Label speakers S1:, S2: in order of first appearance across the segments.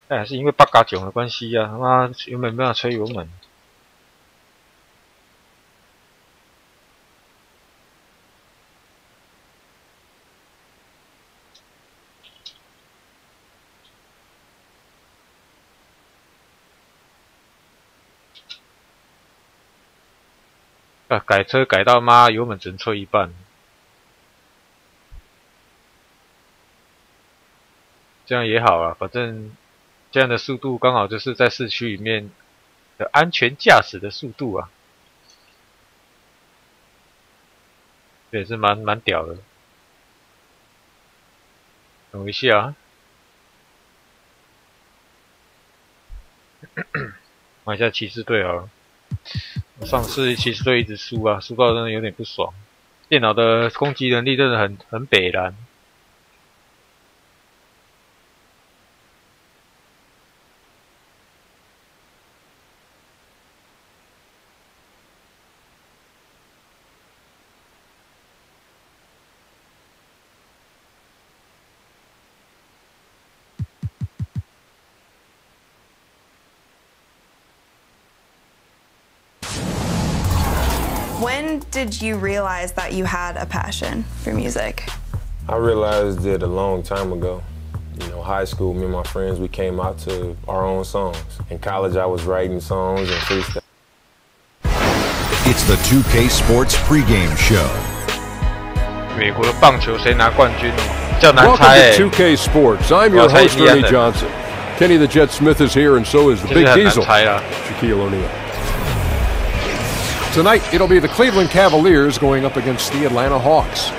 S1: 还是因为八嘎囧的关系啊，他妈原本没办法吹油门。啊，改车改到妈油门只能吹一半。 这样也好啊，反正这样的速度刚好就是在市区里面的安全驾驶的速度啊，这也是蛮屌的。等一下啊，买一下骑士队好了。我上次骑士队一直输啊，输到真的有点不爽。电脑的攻击能力真的很北蓝。
S2: When did you realize that you had a passion for music?
S3: I realized it a long time ago. You know, high school, me and my friends, we came out to our own songs. In college, I was writing songs and freestyle.
S4: It's the 2K Sports pregame show.
S1: 美国的棒球谁拿冠军？较难猜。
S5: Welcome to 2K Sports. I'm your host, Ernie Johnson. Kenny the Jet Smith is here, and so is the Big Diesel, Shaquille O'Neal. Tonight, it'll be the Cleveland Cavaliers going up against the Atlanta Hawks.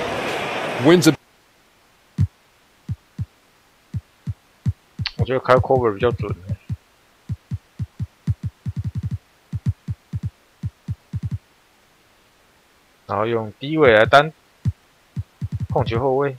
S5: Wins a
S1: 我觉得开 cover 比较准。然后用低位来单控球后卫。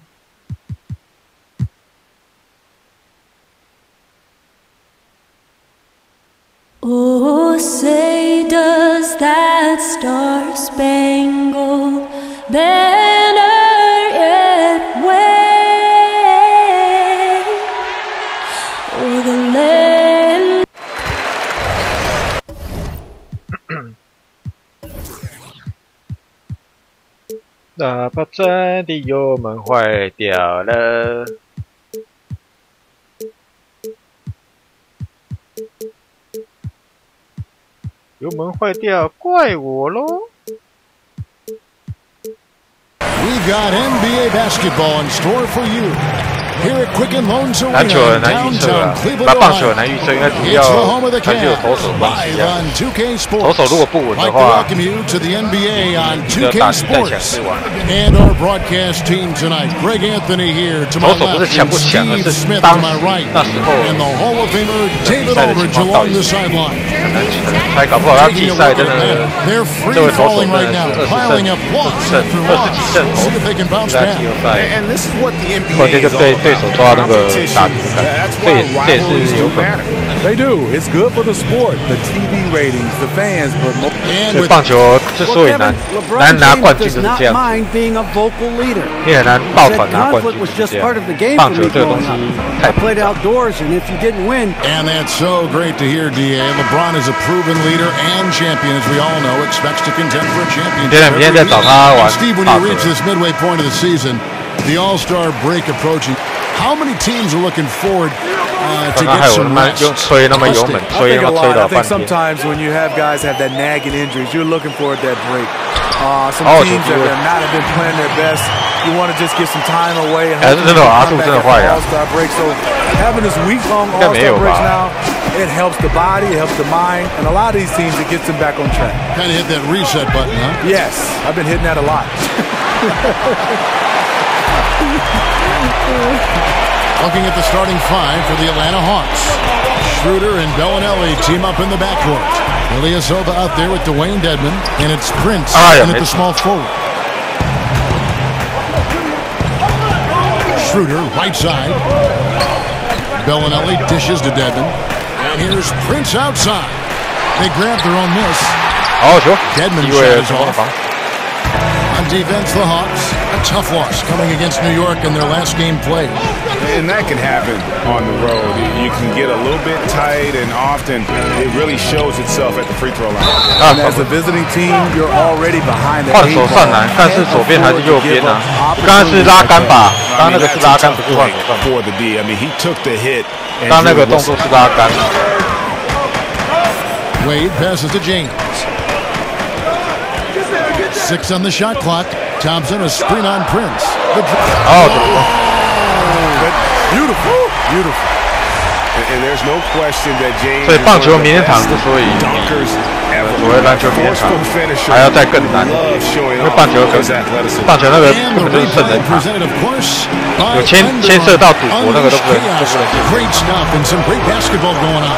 S6: Oh, say does that star-spangled banner yet wave o'er the land?
S1: 喇叭站的油门坏掉了。 油门坏掉，怪我咯。
S7: We've got NBA basketball in store for you. Here at Quicken Loans Arena,
S1: 篮球很难预测啊，那棒球很难预测，应该主要看就有投手关系啊。投手如果不稳的话，就要大力再强势玩。
S7: And our broadcast team tonight, Greg Anthony here to my left, Steve Smith to my right, and the Hall of Famer David Aldridge along the sideline.
S1: 才搞不好他季赛真的，
S7: They're free falling right now, piling up lots after lots. See if they can bounce back.
S8: And this is what the NBA
S1: 关键就对手抓那个打击感，这也是有可能。
S8: They do. It's good for the sport, the TV ratings, the fans. But
S1: 所以棒球之所以难拿冠军就是这样，因为很难抱团拿冠军就是这样。棒球这个东西太复杂。
S7: And that's so great to hear, DA. LeBron is a proven leader and champion, as we all know, expects to contend for a championship. And Steve, when you reach this midway point of the season, the All-Star break approaching, how many teams are looking forward to get some rest?
S8: I think sometimes when you have guys have that nagging injuries, you're looking forward to that break. Some teams that have not been playing their best, you want to just get some time away and come back at the All-Star break. So having this week-long All-Star breaks now, it helps the body, it helps the mind, and a lot of these teams, it gets them back on track.
S7: Kind of hit that reset button, huh?
S8: Yes, I've been hitting that a lot.
S7: Looking at the starting five for the Atlanta Hawks. Schroeder and Bellinelli team up in the backcourt. Ilyasova out there with Dwayne Dedmon, and it's Prince in at the small forward. Schroeder, right side. Bellinelli dishes to Dedmon. And here's Prince outside. They grab their own miss. Dedmon shot is off. On defense, the Hawks, a tough loss coming against New York in their last game played.
S9: And that can happen on the road. You can get a little bit tight, and often it really shows itself at the free throw line.
S8: And as a visiting team, you're already behind the
S1: 换手上篮，看是左边还是右边啊？刚刚是拉杆吧？刚刚那个是拉杆，不是换手上篮。
S9: For the D, I mean, he took the hit.
S1: 刚刚那个动作是拉杆。
S7: Wade passes to James. 6 on the shot clock. Thompson a screen on Prince.
S8: Beautiful, beautiful.
S9: And there's no question that James.
S1: 所以棒球名人堂之所以比所谓篮球名人堂还要再更难，因为棒球那个根本就是圣人堂，有牵涉到赌博那个都不能。
S7: Great stuff and some great basketball going on.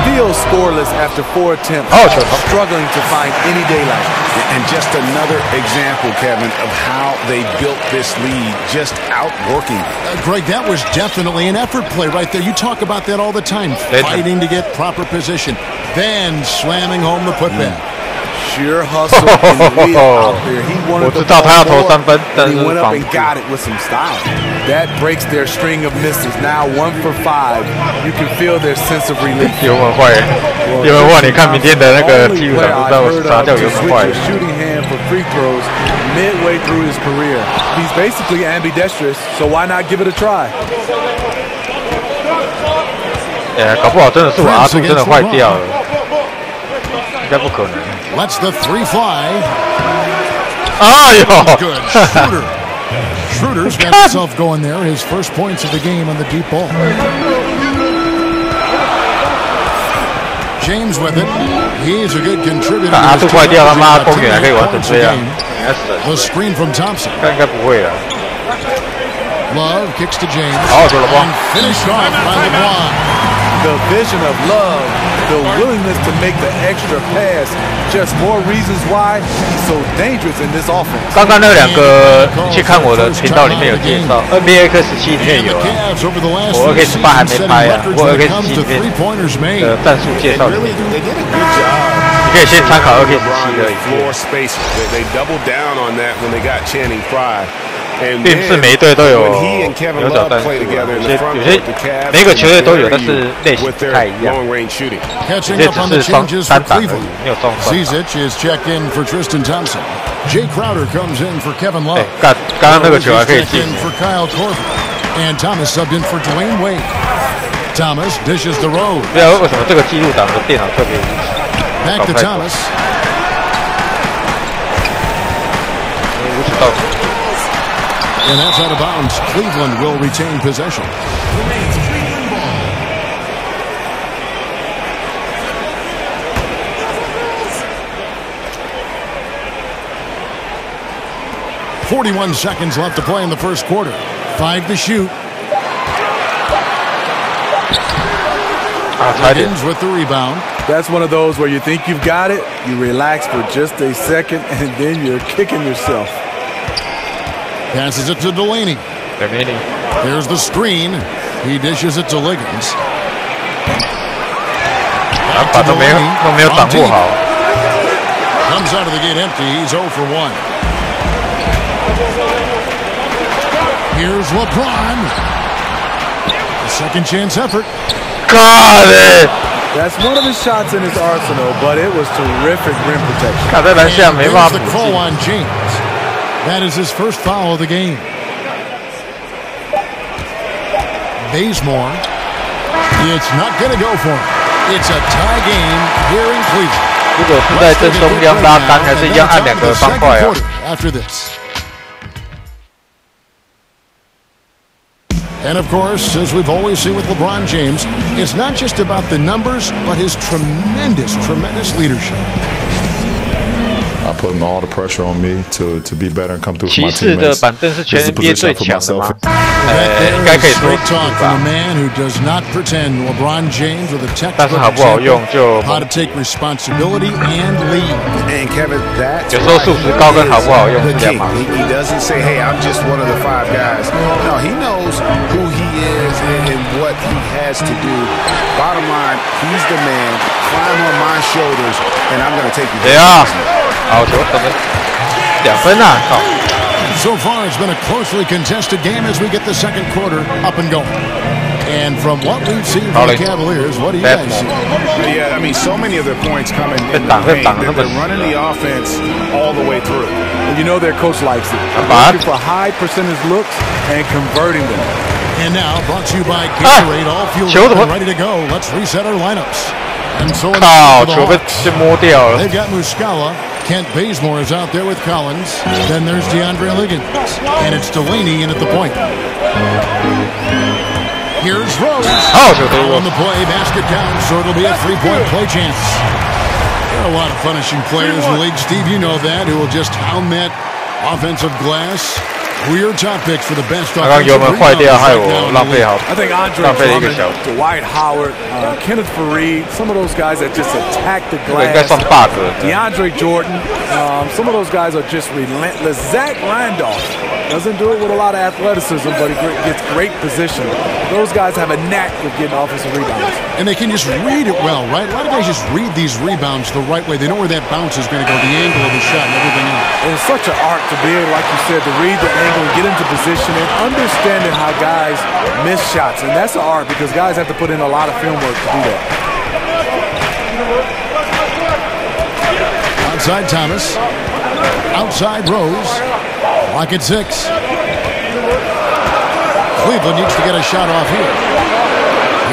S8: Still scoreless after 4 attempts. Struggling to find any daylight.
S9: And just another example, Kevin, of how they built this lead, just outworking.
S7: Greg, that was definitely an effort play right there. You talk about that all the time, fighting to get proper position, then slamming home the putback.
S8: Sheer hustle and will out there. He wanted the ball more, and he went up and got it with some style. That breaks their string of misses. Now 1 for 5. You can feel their sense of relief.
S1: 油门坏，油门坏！你看明天的那个记录档，不知道啥叫油门坏。
S8: Shooting hand for free throws midway through his career. He's basically ambidextrous, so why not give it a try?
S1: 搞不好真的是我阿杜真的坏掉了，应该不可能。
S7: Let's the 3 fly.
S1: 哎呦
S7: Good shooter. Schroeder's got himself going there. His first points of the game on the deep ball. James with it. He's a good contributor.
S1: 阿杜坏掉，他妈公园还可以玩成这样，应该死了。
S7: The screen from Thompson.
S1: 应该不会了。
S7: Love kicks to James.
S1: 好，走了吧。
S7: Finished off by LeBron.
S8: The vision of Love, the willingness to make the extra pass, just more reasons why he's so dangerous in this offense.
S1: 刚刚那两个去看我的频道里面有介绍 ，NBA 2K17里面有啊，我2K18还没拍啊，我2K17里面的战术介绍里面，你可以先参考2K17的影片。
S9: They doubled down on that when they got Channing Frye.
S1: 并不是每一队都有牛角战术，有些每个球队都有，但是类型不太一样。有些只是单打而已，没有双双。
S7: Zizic is checked in for Tristan Thompson. Jay Crowder comes in for Kevin Love.
S1: 刚刚那个球还可以进。
S7: For Kyle Korver. And Thomas subbed in for Dwayne Wade. Thomas dishes the road.
S1: 不知道为什么这个记录档的电脑特别
S7: Back to Thomas.
S1: 无耻到底。
S7: And that's out of bounds. Cleveland will retain possession. .41 seconds left to play in the first quarter. 5 to shoot. Higgins with the rebound.
S8: That's one of those where you think you've got it, you relax for just a second, and then you're kicking yourself.
S7: Passes it to Delaney. There's the screen. He dishes it to Liggins. Back to Delaney. Comes out of the gate empty. He's 0 for 1. Here's LeBron. A second chance effort.
S1: Got it.
S8: That's one of his shots in his arsenal, but it was terrific rim protection.
S7: And there's the call on James. That is his first foul of the game. Bazemore. It's not going to go for him. It's a tie game here in Cleveland.
S1: 如果是在正中央拉杆，还是一样按两个方块啊
S7: ？After this. And of course, as we've always seen with LeBron James, it's not just about the numbers, but his tremendous leadership.
S10: I put all the pressure on me to be better and come through for my
S1: 骑士的板凳是全 NBA 最强的吗？应该可以说是吧。但是好不好用就有时候素质高跟好不好用是两码事。
S9: He doesn't say, "Hey, I'm just one of the 5 guys." No, he knows who he is and what he has to do. Bottom line, he's the man. Climb on my shoulders, and I'm going to take you.
S1: Yeah. 好球，等等。2分啊！靠！
S7: So far, it's been a closely contested game as we get the second quarter up and going. And from what we've seen from the Cavaliers, what do you guys see?
S9: Yeah, I mean, so many of their points coming in the paint. They're running the offense all the way through.
S8: And you know their coach likes it. Looking for high percentage looks and converting them.
S7: And now, brought to you by Gatorade, all fuel ready to go. Let's reset our lineups. And so they've got Muscala. Kent Bazemore is out there with Collins. Then there's DeAndre Liggins. And it's Delaney in at the point. Here's Rose. On the play, basket down, so it'll be a three-point play chance. There are a lot of finishing players in the league. Steve, you know that, who will just hound that offensive glass. Who are your top picks for the best offensive rebounds right now?
S8: I think Andre Drummond, Dwight Howard, Kenneth Faried, some of those guys that just attack the glass. DeAndre Jordan, some of those guys are just relentless. Zach Randolph doesn't do it with a lot of athleticism, but he gets great position. Those guys have a knack for getting offensive rebounds.
S7: And they can just read it well, right? A lot of guys just read these rebounds the right way. They know where that bounce is going to go, the angle of the shot and everything else.
S8: It's such an art to be able, like you said, to read the angle and get into position and understanding how guys miss shots. And that's an art because guys have to put in a lot of film work to do that.
S7: Outside Thomas. Outside Rose. Lock at 6. Cleveland needs to get a shot off here.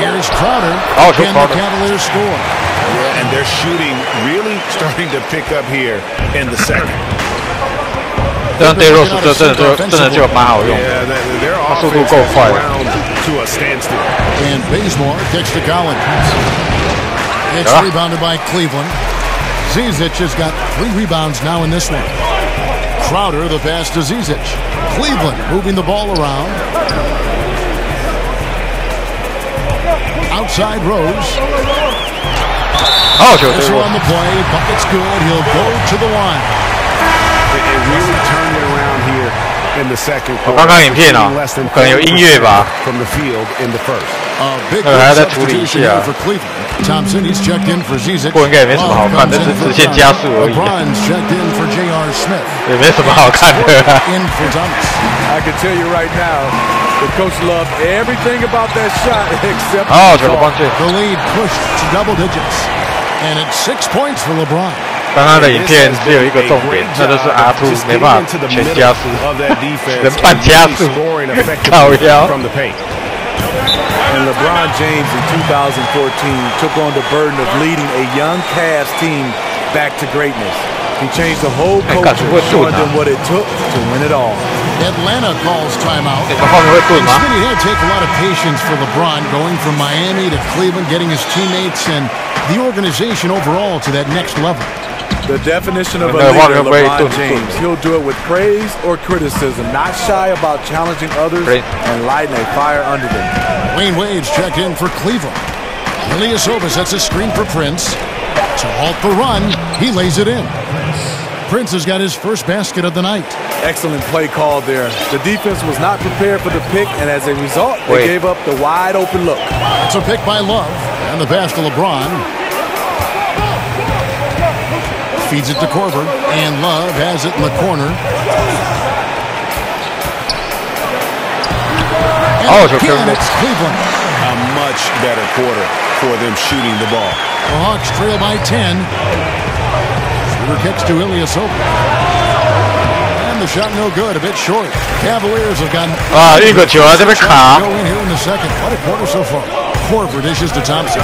S7: Here's Crowder. Can the Cavaliers score?
S9: Yeah, and they're shooting really starting to pick up here in the second.
S1: 这样对 Rose 真的就蛮好用的，他速度够快。
S7: And Bazemore kicks to Collins. It's rebounded by Cleveland. Zizic has got 3 rebounds now in this one. Crowder, the pass to Zizic. Cleveland moving the ball around. Outside Rose. This one on the play. Bucket's good. He'll go to the line.
S9: It really turned it around here in the second quarter.
S1: 我刚刚影片啊，可能有音乐吧。
S9: From the field in the first.
S1: 还要再处理一下。
S7: Thompson, he's checked in for Zizic.
S1: 不过应该也没什么好看，但是直线加速而已。
S7: LeBron's checked in for J.R. Smith.
S1: 也没什么好看的。
S7: In for Thomas.
S8: I can tell you right now, the coach loved everything about that shot except
S7: the lead pushed to double digits, and it's 6 points for LeBron.
S1: 刚刚的影片只有一个重点，那就是 R2 没办法全加速，只能半加速，靠腰。
S8: And LeBron James in 2014 took on the burden of leading a young Cavs team back to greatness. He changed the whole culture, showing them what it took to win it all.
S7: Atlanta calls timeout. It's going to take a lot of patience for LeBron going from Miami to Cleveland, getting his teammates and the organization overall to that next level.
S8: The definition of a leader, LeBron James. He'll do it with praise or criticism, not shy about challenging others and lighting a fire under them.
S7: Wayne Wade's checked in for Cleveland. Ilyasova sets a screen for Prince. To halt the run, he lays it in. Prince has got his first basket of the night.
S8: Excellent play call there. The defense was not prepared for the pick, and as a result, they gave up the wide open look.
S7: It's a pick by Love, and the pass to LeBron. Feeds it to Korver, and Love has it in the corner. And it's Cleveland.
S9: A much better quarter for them shooting the ball.
S7: The Hawks trail by 10. Shooter kicks to Ilyasova. And the shot no good, a bit short. Cavaliers have gotten...
S1: Ah, 一个球啊，这边卡。
S7: Go in here in the second. What a quarter so far. Korver dishes to Thompson.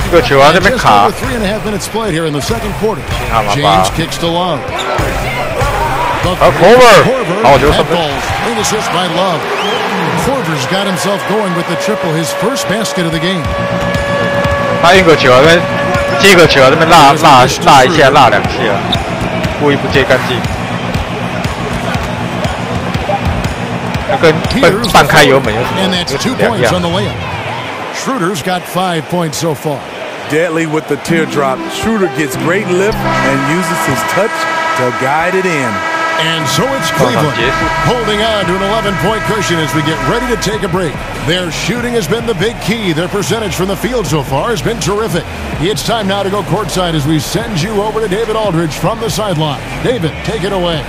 S1: 一个球啊，这边卡。
S7: 3.5 minutes played here in the second quarter. James kicks to Love.
S1: Korver.
S7: Clean assist by Love. Korver's got himself going with the triple, his first basket of the game.
S1: 他一个球啊，接个球啊，这边拉一下，拉2下，故意不接干净。跟半开油门有什么两样？
S7: Schroeder's got 5 points so far.
S8: Deadly with the teardrop. Schroeder gets great lift and uses his touch to guide it in.
S7: And so it's Cleveland holding on to an 11-point cushion as we get ready to take a break. Their shooting has been the big key. Their percentage from the field so far has been terrific. It's time now to go courtside as we send you over to David Aldridge from the sideline. David, take it away.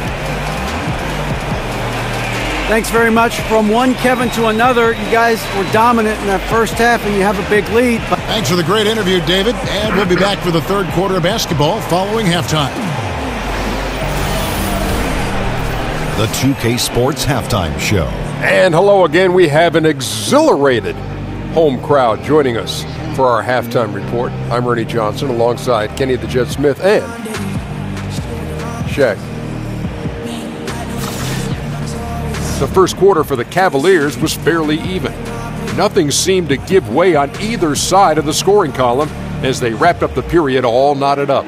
S11: Thanks very much. From one Kevin to another, you guys were dominant in that first half, and you have a big lead.
S7: Thanks for the great interview, David. And we'll be back for the third quarter of basketball following halftime.
S4: The 2K Sports Halftime Show.
S5: And hello again. We have an exhilarated home crowd joining us for our halftime report. I'm Ernie Johnson alongside Kenny the Jet Smith and Shaq. The first quarter for the Cavaliers was fairly even. Nothing seemed to give way on either side of the scoring column as they wrapped up the period all knotted up.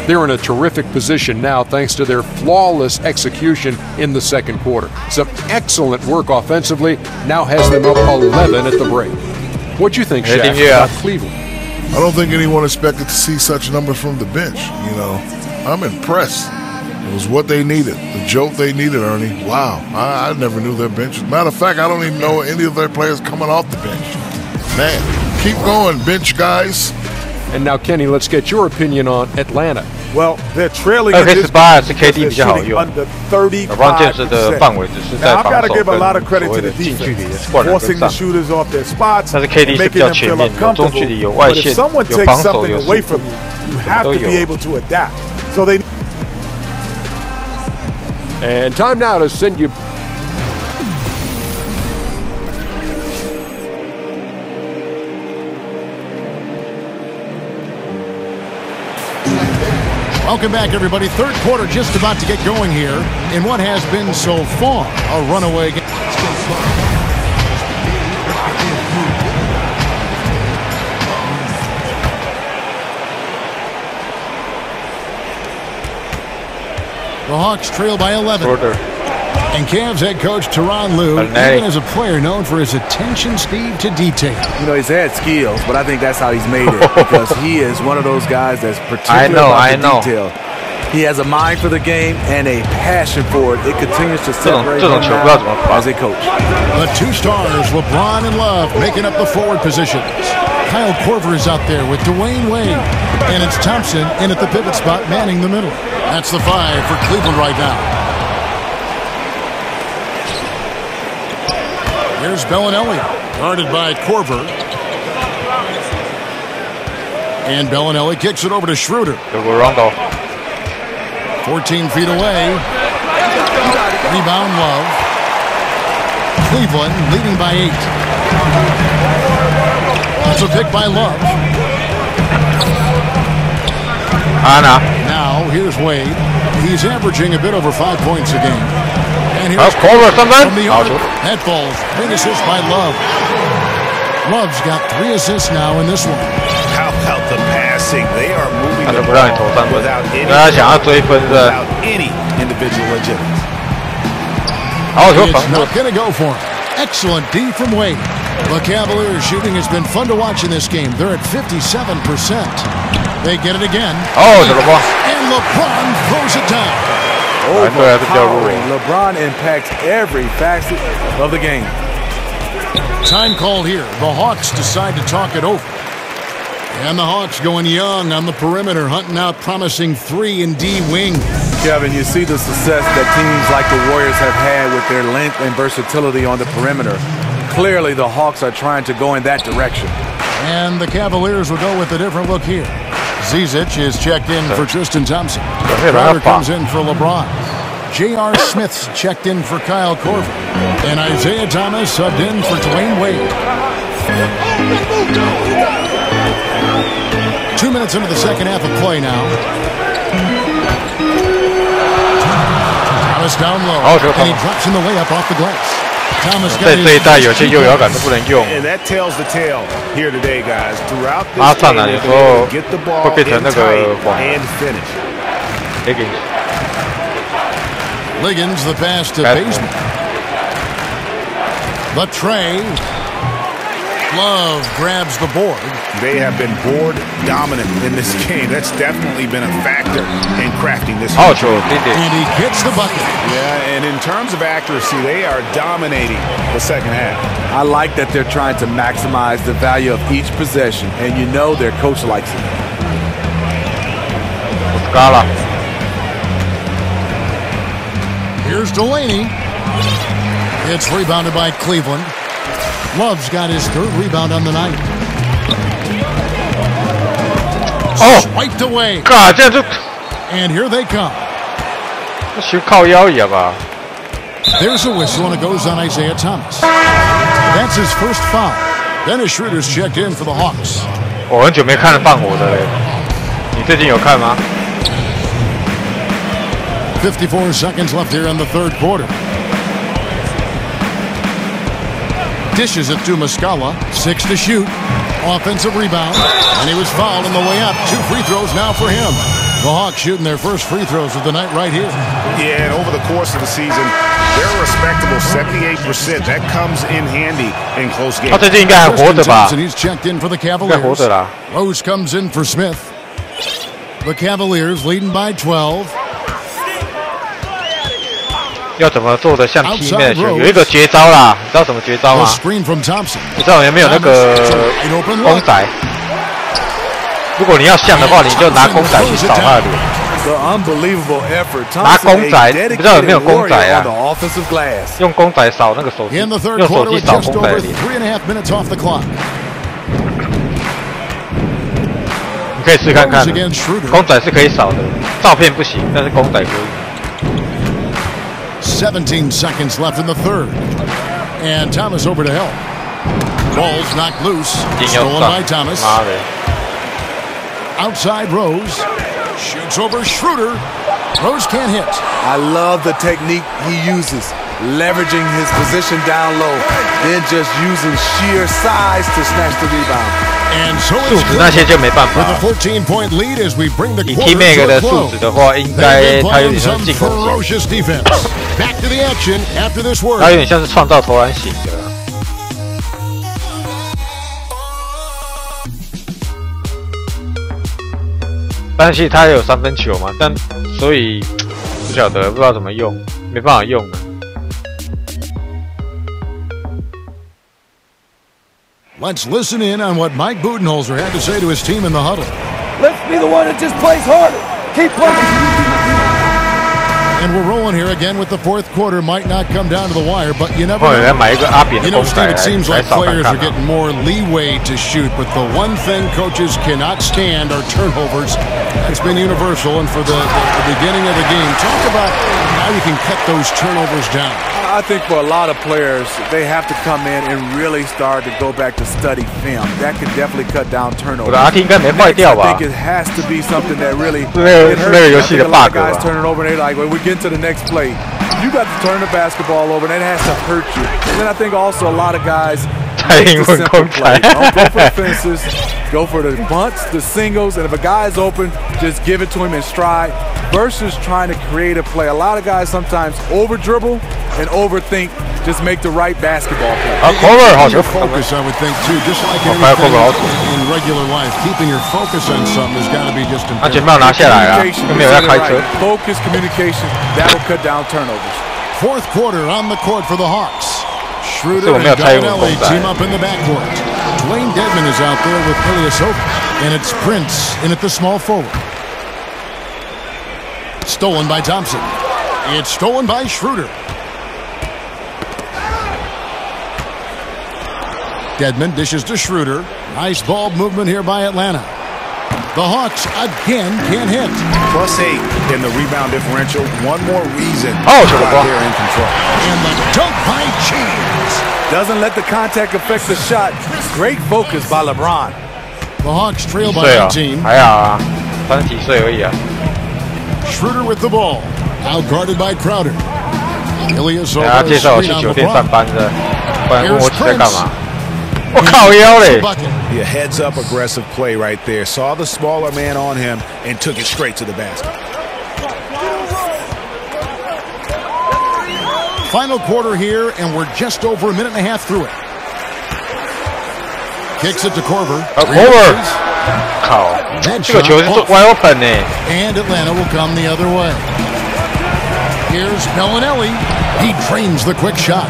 S5: They're in a terrific position now thanks to their flawless execution in the second quarter. Some excellent work offensively now has them up 11 at the break. What'd you think, Shaq, about Cleveland?
S12: I don't think anyone expected to see such numbers from the bench. You know, I'm impressed. It was what they needed, the jolt they needed, Ernie. Wow, I never knew their bench. Matter of fact, I don't even know any of their players coming off the bench. Man, keep going, bench guys.
S5: And now, Kenny, let's get your opinion on Atlanta.
S8: Well, they're trailing.28
S1: 是 KD 比较好用。
S8: LeBron
S1: James 的范围只是在防守跟所谓的近距离的灌篮跟上。但是 KD 是比较全面，有中距离，有外线，有防守，有速度，都有。
S5: And time now to send you.
S7: Welcome back, everybody. Third quarter just about to get going here in what has been so far a runaway game. The Hawks trail by 11. And Cavs head coach Tyronn Lue, even as a player known for his attention, Steve, to detail.
S8: You know, he's had skills, but I think that's how he's made it because he is one of those guys that's particular about the detail. He has a mind for the game and a passion for it. It continues to separate him now as a coach.
S7: The two stars, LeBron and Love, making up the forward positions. Kyle Korver is out there with Dwayne Wade. And it's Thompson in at the pivot spot, manning the middle. That's the 5 for Cleveland right now. Here's Bellinelli, guarded by Korver. And Bellinelli kicks it over to Schroeder. 14 feet away. Rebound Love. Cleveland leading by 8. That's a pick by Love. Now, here's Wade. He's averaging a bit over 5 points a game. And here's
S1: Korver from
S7: the arc. That falls. Big assist by Love. Love's got 3 assists now in this one.
S9: How about the passing? They are moving the
S1: 不让你投3分，因为他想要追分的。
S9: any individual agility.
S7: It's not going to go for him. Excellent D from Wade. The Cavaliers shooting has been fun to watch in this game. They're at 57%. They get it again. And LeBron throws it down.
S8: Overpowering. LeBron impacts every facet of the game.
S7: Time called here. The Hawks decide to talk it over. And the Hawks going young on the perimeter, hunting out promising 3 and D wing.
S8: Kevin, you see the success that teams like the Warriors have had with their length and versatility on the perimeter. Clearly, the Hawks are trying to go in that direction.
S7: And the Cavaliers will go with a different look here. Zizic is checked in for Tristan Thompson. Crowder comes in for LeBron. J.R. Smith's checked in for Kyle Korver. And Isaiah Thomas subbed in for Dwayne Wade. 2 minutes into the second half of play now. Thomas down low. And he drops in the layup off the glass. Thomas got his
S9: And that tells the tale here today, guys. Throughout this game, get the ball in tight and finish.
S7: Liggins, the pass to Baseman. The tray. Love grabs the board.
S9: They have been board dominant in this game. That's definitely been a factor in crafting this.
S7: And he gets the bucket.
S9: Yeah, and in terms of accuracy, they are dominating the second half.
S8: I like that they're trying to maximize the value of each possession, and you know their coach likes it.
S7: Here's Delaney. It's rebounded by Cleveland. Love's got his third rebound on the night. Swiped away. And here they come. There's a whistle, and it goes on Isaiah Thomas. That's his first foul. Dennis Schroeder's checked in for the Hawks.
S1: 我很久没看放火的嘞，你最近有看吗？
S7: 54 seconds left here in the third quarter. Dishes it to Muscala. 6 to shoot. Offensive rebound. And he was fouled on the way up. 2 free throws now for him. The Hawks shooting their first free throws of the night right here.
S9: Yeah, and over the course of the season, they're a respectable 78%. That comes in handy in close games.
S1: 他最近应该还活着吧？
S7: And he's checked in for the Cavaliers. Rose comes in for Smith. The Cavaliers leading by 12.
S1: 要怎么做的像 team 的球？有一个绝招啦，你知道什么绝招吗？你知道有没有那个公仔？如果你要像的话，你就拿公仔去扫他的脸。拿公仔，你不知道有没有公仔啊？用公仔扫那个手机，用手机扫公仔的脸。你可以试看看，公仔是可以扫的，照片不行，但是公仔可以。
S7: 17 seconds left in the third. And Thomas over to help. Ball's knocked loose. Stolen by Thomas. Outside Rose. Shoots over Schroeder. Rose can't hit.
S8: I love the technique he uses. Leveraging his position down low. Then just using sheer size to snatch the rebound.
S7: And so it's with a 14-point lead as we bring the quarter to a close. Ferocious defense. Back to the action after this word.
S1: 他有点像是创造投篮型的。但是他也有3分球嘛，但所以不晓得，不知道怎么用，没办法用了。
S7: Let's listen in on what Mike Budenholzer had to say to his team in the huddle.
S13: Let's be the one that just plays harder. Keep playing.
S7: And we're rolling here again with the fourth quarter. Might not come down to the wire, but you never know. You know, Steve, it seems like players are getting more leeway to shoot, but the one thing coaches cannot stand are turnovers. It's been universal, and for the beginning of the game, talk about how you can cut those turnovers down.
S8: I think for a lot of players, they have to come in and really start to go back to study film. That could definitely cut down turnovers. I think it has to be something that really it hurts. A lot of guys turn it over and they're like, when we get to the next play, you got to turn the basketball over and that has to hurt you. And then I think also a lot of guys make the simple play. Don't go for the fences. Go for the bunts, the singles, and if a guy's open, just give it to him in stride versus trying to create a play. A lot of guys sometimes over-dribble and overthink, just make the right basketball play.
S7: Your focus, I would think, too, just like anything in regular life, keeping your focus on something has got to be just important.
S8: Focus, communication, that will cut down turnovers.
S7: Fourth quarter on the court for the Hawks. Schroeder and Gallinelli team up in the backcourt. Dwayne Dedmon is out there with Ilyasova, and it's Prince in at the small forward. Stolen by Thompson. It's stolen by Schroeder. Dedmon dishes to Schroeder. Nice ball movement here by Atlanta. The Hawks again can't hit.
S9: +8 in the rebound differential. One more reason why they're in control.
S7: And the dunk by James.
S8: Doesn't let the contact affect the shot. Great focus by LeBron.
S7: The Hawks trail by 18. Schroeder with the ball. Out guarded by Crowder. Ilyasova screen on LeBron. Here's Prince.
S9: Yeah, heads up aggressive play right there. Saw the smaller man on him and took it straight to the basket.
S7: Final quarter here, and we're just over a minute and a half through it. Kicks it to Korver.
S1: Korver. 靠，这个球是wide open 呢。
S7: And Atlanta will come the other way. Here's Bellinelli. He drains the quick shot.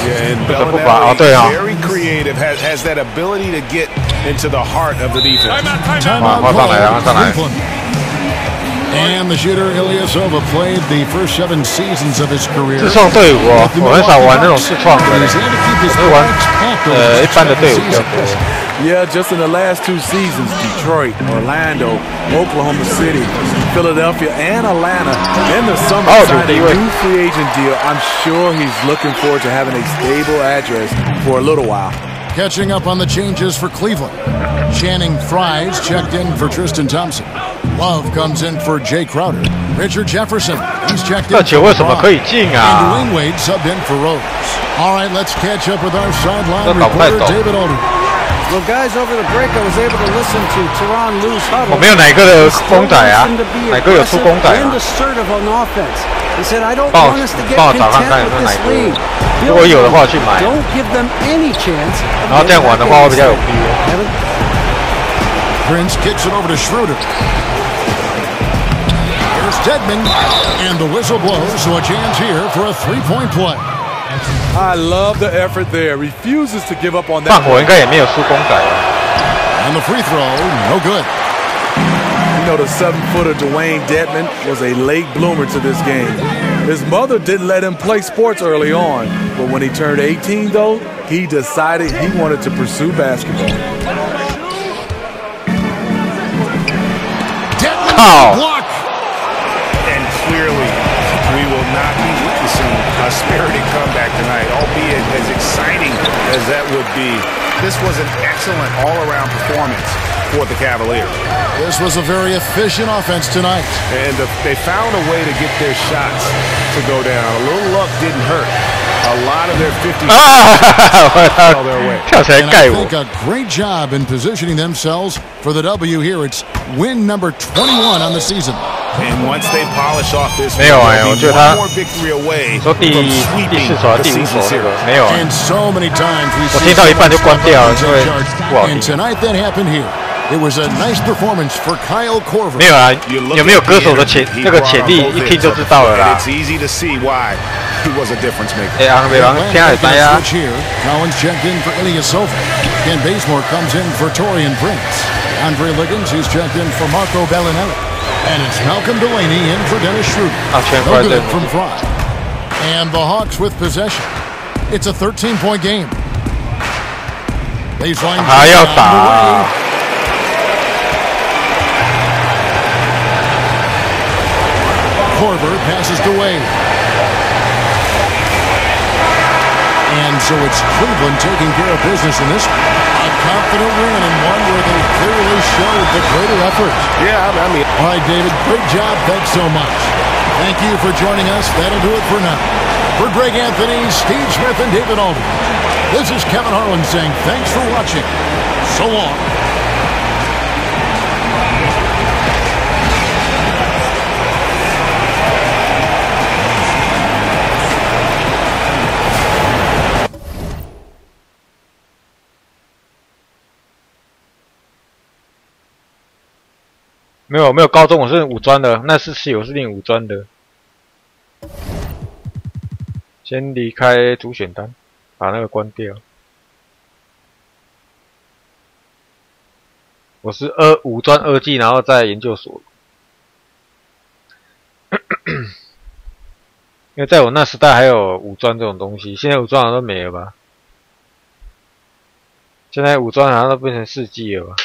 S9: Yeah, and Bellinelli, very creative, has that ability to get into the heart of the defense.
S7: Timeout called. And the shooter Ilyasova played the first 7 seasons of his career.
S1: 自创队伍哦，我很少玩那种自创的，我是玩一般的队伍比较多。
S8: Yeah, just in the last 2 seasons, Detroit, Orlando, Oklahoma City, Philadelphia, and Atlanta. In the summer, signed a new free agent deal. I'm sure he's looking forward to having a stable address for a little while.
S7: Catching up on the changes for Cleveland. Channing Fries checked in for Tristan Thompson. Love comes in for Jay Crowder. Richard Jefferson, he's checked in for LeBron. And Dwayne Wade subbed in for Rose. All right, let's catch up with our sideline reporter, David Alden.
S11: Well, guys, over the break, I was able to listen to Tyronn Lue's huddle.
S1: 我没有哪个的公仔啊，哪个有出公仔啊？
S11: He said, I don't want us to get content with this lead.
S1: 如果有的话去买。
S11: Don't give them any chance.
S1: 然后这样玩的话会比较有逼。
S7: Prince kicks it over to Schroeder. Here's Dedmon, and the whistle blows, so a chance here for a 3-point play.
S8: I love the effort there. Refuses to give up on that.
S1: 放火应该也没有出公仔啊。
S7: And the free throw, no good.
S8: You know, the 7-footer Dwayne Dedmon was a late bloomer to this game. His mother didn't let him play sports early on, but when he turned 18, though, he decided he wanted to pursue basketball.
S7: Dedmon block.
S9: And clearly, we will not be witnessing a spirited comeback tonight, albeit as exciting as that would be. This was an excellent all-around performance for the Cavaliers.
S7: This was a very efficient offense tonight.
S9: And they found a way to get their shots to go down. A little luck didn't hurt. A lot of their 50 fell their way.
S7: And I think a great job in positioning themselves for the W here. It's win number 21 on the season.
S9: And once they polish off this,
S1: 没有哎，我觉得他
S9: more victory away
S1: 说第4首、第5首那个没有。
S7: And so many times we
S1: 我听到一半就关掉了，因为不好听。
S7: And tonight that happened here. It was a nice performance for Kyle Korver.
S1: 没有啊，有没有歌手的那个潜力，一听就知道了啦。
S9: It's easy to see why he was a difference maker.
S1: 哎，昂北昂听下来呀。
S7: Collins checked in for Ilyasova. Ken Bazemore comes in for Torian Prince. Andre Liggins, he's checked in for Marco Bellinelli. And it's Malcolm Delaney in for Dennis Schroeder. No good from Fry. And the Hawks with possession. It's a 13-point game. Baseline.
S1: 还要打。
S7: Korver passes to Wade. And so it's Cleveland taking care of business in this one. A confident win and one where they clearly showed the greater effort.
S9: Yeah, I mean.
S7: All right, David, great job. Thanks so much. Thank you for joining us. That'll do it for now. For Greg Anthony, Steve Smith, and David Alden, this is Kevin Harlan saying thanks for watching. So long.
S1: 没有高中，我是五专的，那是我是念五专的。先离开主选单，把那个关掉。我是五专2技，然后在研究所。因为在我那时代还有五专这种东西，现在五专好像都没了吧？现在五专好像都变成4技了吧？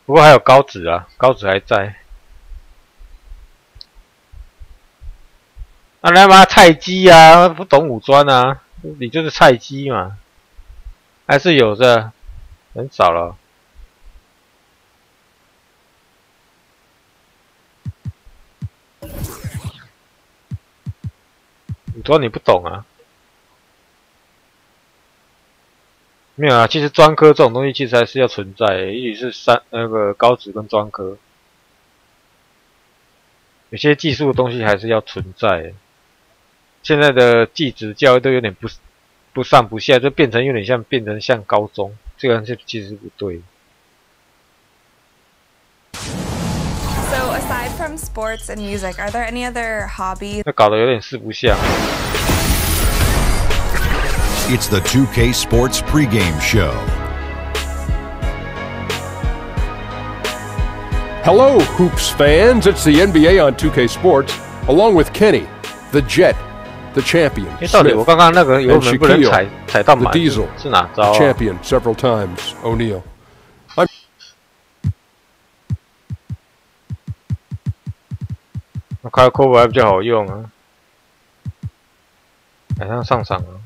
S1: 不过还有高职啊，高职还在。啊，他妈菜鸡啊，不懂五专啊，你就是菜鸡嘛。还是有的，很少了。五专你不懂啊？没有啊，其实专科这种东西其实还是要存在的，也许是那个高职跟专科，有些技术的东西还是要存在的。现在的技职教育都有点不上不下，就变成有点像高中，这个其实是不对。
S2: So aside from sports and music, are there any other hobbies?
S1: 那搞得有点四不像。
S4: It's the 2K Sports pregame show.
S5: Hello, Hoops fans. It's the NBA on 2K Sports, along with Kenny, the Jet, the Champion, Smith, and Shaquille, the Diesel, the Champion several times, O'Neal.
S1: 我开 cover 还比较好用啊，马上上场啊。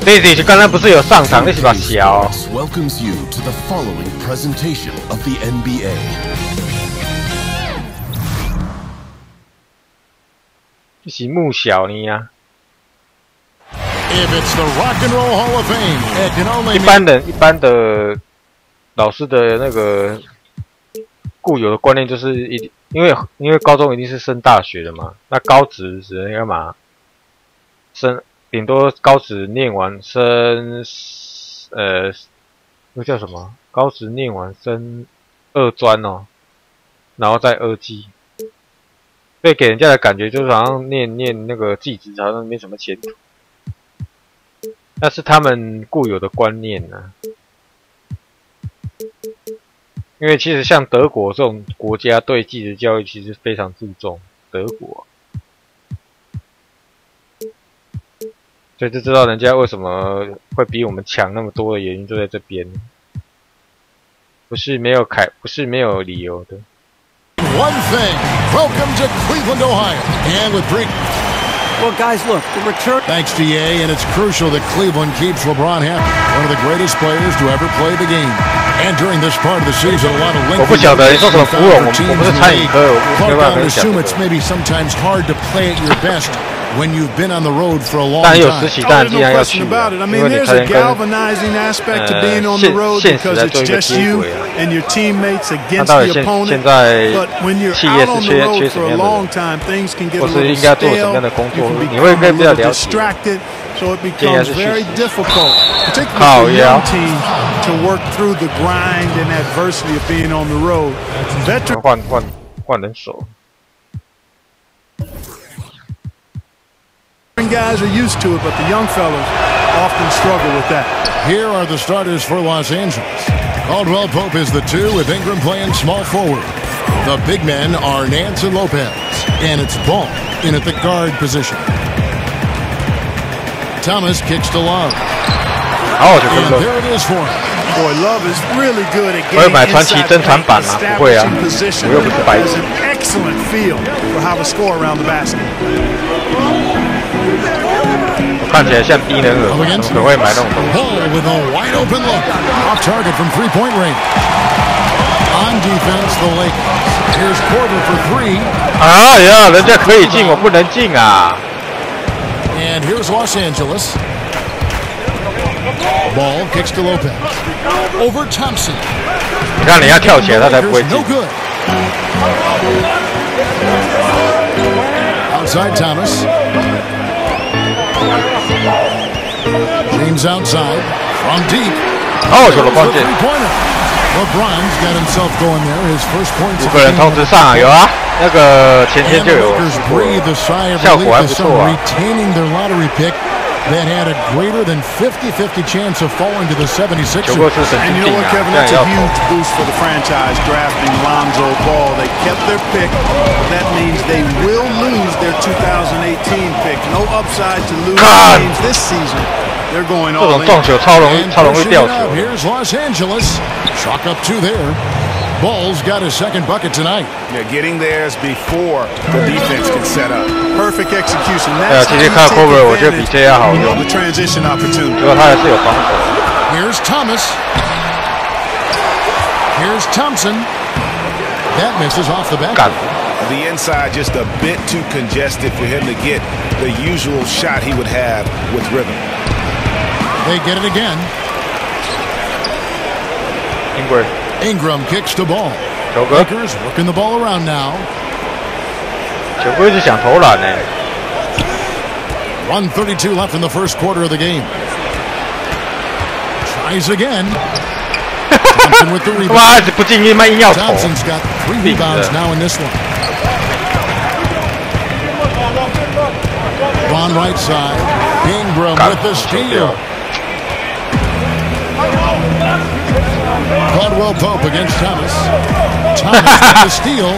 S1: Daisy 刚才不是有上场，那是把小。
S14: Welcomes you to the following presentation of the NBA.
S1: 这是木小呢呀。
S7: If it's the Rock and Roll Hall of Fame, it can only
S1: 一般的老师的那个固有的观念就是因为高中一定是升大学的嘛，那高职只能干嘛？顶多高职念完升那叫什么？高职念完升二专哦，然后再二技，所以给人家的感觉就是好像念那个技职好像没什么前途。那是他们固有的观念啊，因为其实像德国这种国家对技职教育其实非常注重，德国，所以就知道人家为什么会比我们强那么多的原因就在这边，不是没有理由的。
S7: One thing, welcome to Cleveland, Ohio, and with
S11: Well, guys, look, the return.
S7: Thanks to EA, and it's crucial that Cleveland keeps LeBron happy. One of the greatest players to ever play the game. And during this part of the season, a lot of lengthy
S1: teams
S7: I would assume it's maybe sometimes hard to play at your best when you've been on the road for a long time.
S9: There's no question about it. I mean, there's a galvanizing aspect to being on the road because it's just you and your teammates against the opponent. But when you're out on the road for a long time, things can get a little stale. You can become a little distracted. So it becomes very difficult, particularly for young teams, to work through the grind and adversity of being on the road. Guys are used to it, but the young fellas often struggle with that.
S7: Here are the starters for Los Angeles. Caldwell Pope is the 2 with Ingram playing small forward. The big men are Nance and Lopez, and it's Ball in at the guard position. Thomas kicks to Love. And there it is for him.
S9: Boy, Love is really good at getting inside the paint, establishing position. Has an excellent feel for how to score around the basket.
S1: 看起来像低能儿，怎么会买那种东西
S7: Ball with a wide open look. Off target from three-point range. On defense, the Lakers. Here's Porter for 3.
S1: 哎呀，人家可以进，我不能进啊！
S7: And here's Los Angeles. Ball kicks to Lopez. Over Thompson.
S1: 你看，你要跳起来，他才不会进。
S7: No good. Outside Thomas. James outside. From deep.
S1: Oh, 有了关键。
S7: LeBron's got himself going there. His first points.
S1: 5个人同时上，有啊，那个前天就有，效果还不错啊。
S7: Retaining their lottery pick that had a greater than 50-50 chance of falling to the 76ers.
S9: And you know what, Kevin? That's a huge boost for the franchise drafting Lonzo Ball. They kept their pick. That means they will lose their 2018 pick. No upside to lose games this season. They're going all in.
S1: 这种撞球超容易掉球。
S7: Here's Los Angeles. Chalk up 2 there. Ball's got his second bucket tonight.
S9: Yeah, getting theirs before the defense can set up. Perfect execution.
S1: 对啊，其实看 cover 我觉得比 JR 好用。
S9: The transition opportunity.
S1: 不过他还是有防守。
S7: Here's Thomas. Here's Thompson. That misses off the back.
S9: The inside just a bit too congested for him to get the usual shot he would have with rhythm.
S7: They get it again. Ingram kicks to Ball.
S1: 球哥
S7: Lakers working the ball around now.
S1: 球哥一直想投篮呢。
S7: 1:32 left in the first quarter of the game. Tries again. Thompson with the rebound.
S1: 哇，不进硬要投。
S7: Thompson's got 3 rebounds now in this one. On right side, Ingram with the steal. Caldwell Pope against Thomas. Thomas with the steal.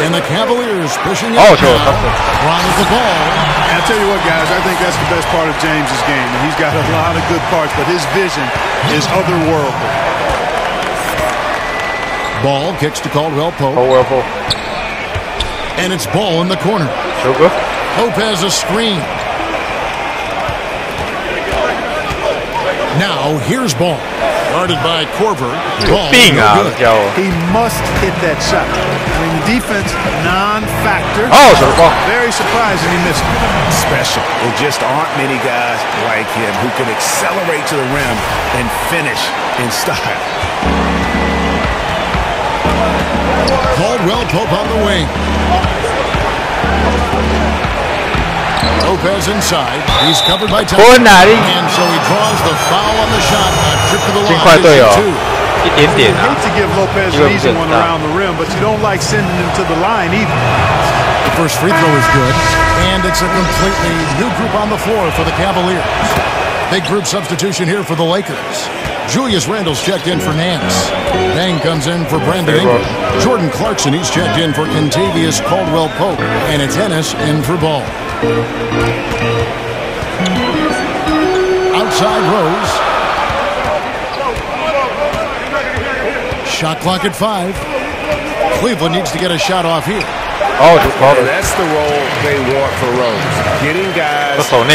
S7: And the Cavaliers pushing it now. Ron with the ball.
S9: I'll tell you what, guys, I think that's the best part of James's game. And he's got a lot of good parts, but his vision is otherworldly.
S7: Ball kicks to Caldwell Pope. And it's Ball in the corner. Pope has a screen. Now here's Ball. Guarded by Korver. Ball, no good.
S9: He must hit that shot. I mean, the defense, non-factor. Very surprising he missed it.
S15: Special. There just aren't many guys like him who can accelerate to the rim and finish in style.
S7: Caldwell Pope on the wing. Lopez inside. He's covered by Thompson. And so he draws the foul on the shot. A trip to the line.
S1: 一点点啊。
S9: hate to give Lopez an easy one around the rim, but you don't like sending him to the line either.
S7: The first free throw is good. And it's a completely new group on the floor for the Cavaliers. Big group substitution here for the Lakers. Julius Randle's checked in for Nance. Bang comes in for Brandon Ingram. Jordan Clarkson, he's checked in for Kentavious Caldwell Pope. And it's Ennis in for Ball. Outside Rose. Shot clock at 5. Cleveland needs to get a shot off here.
S15: That's the role they want for Rose. Getting guys going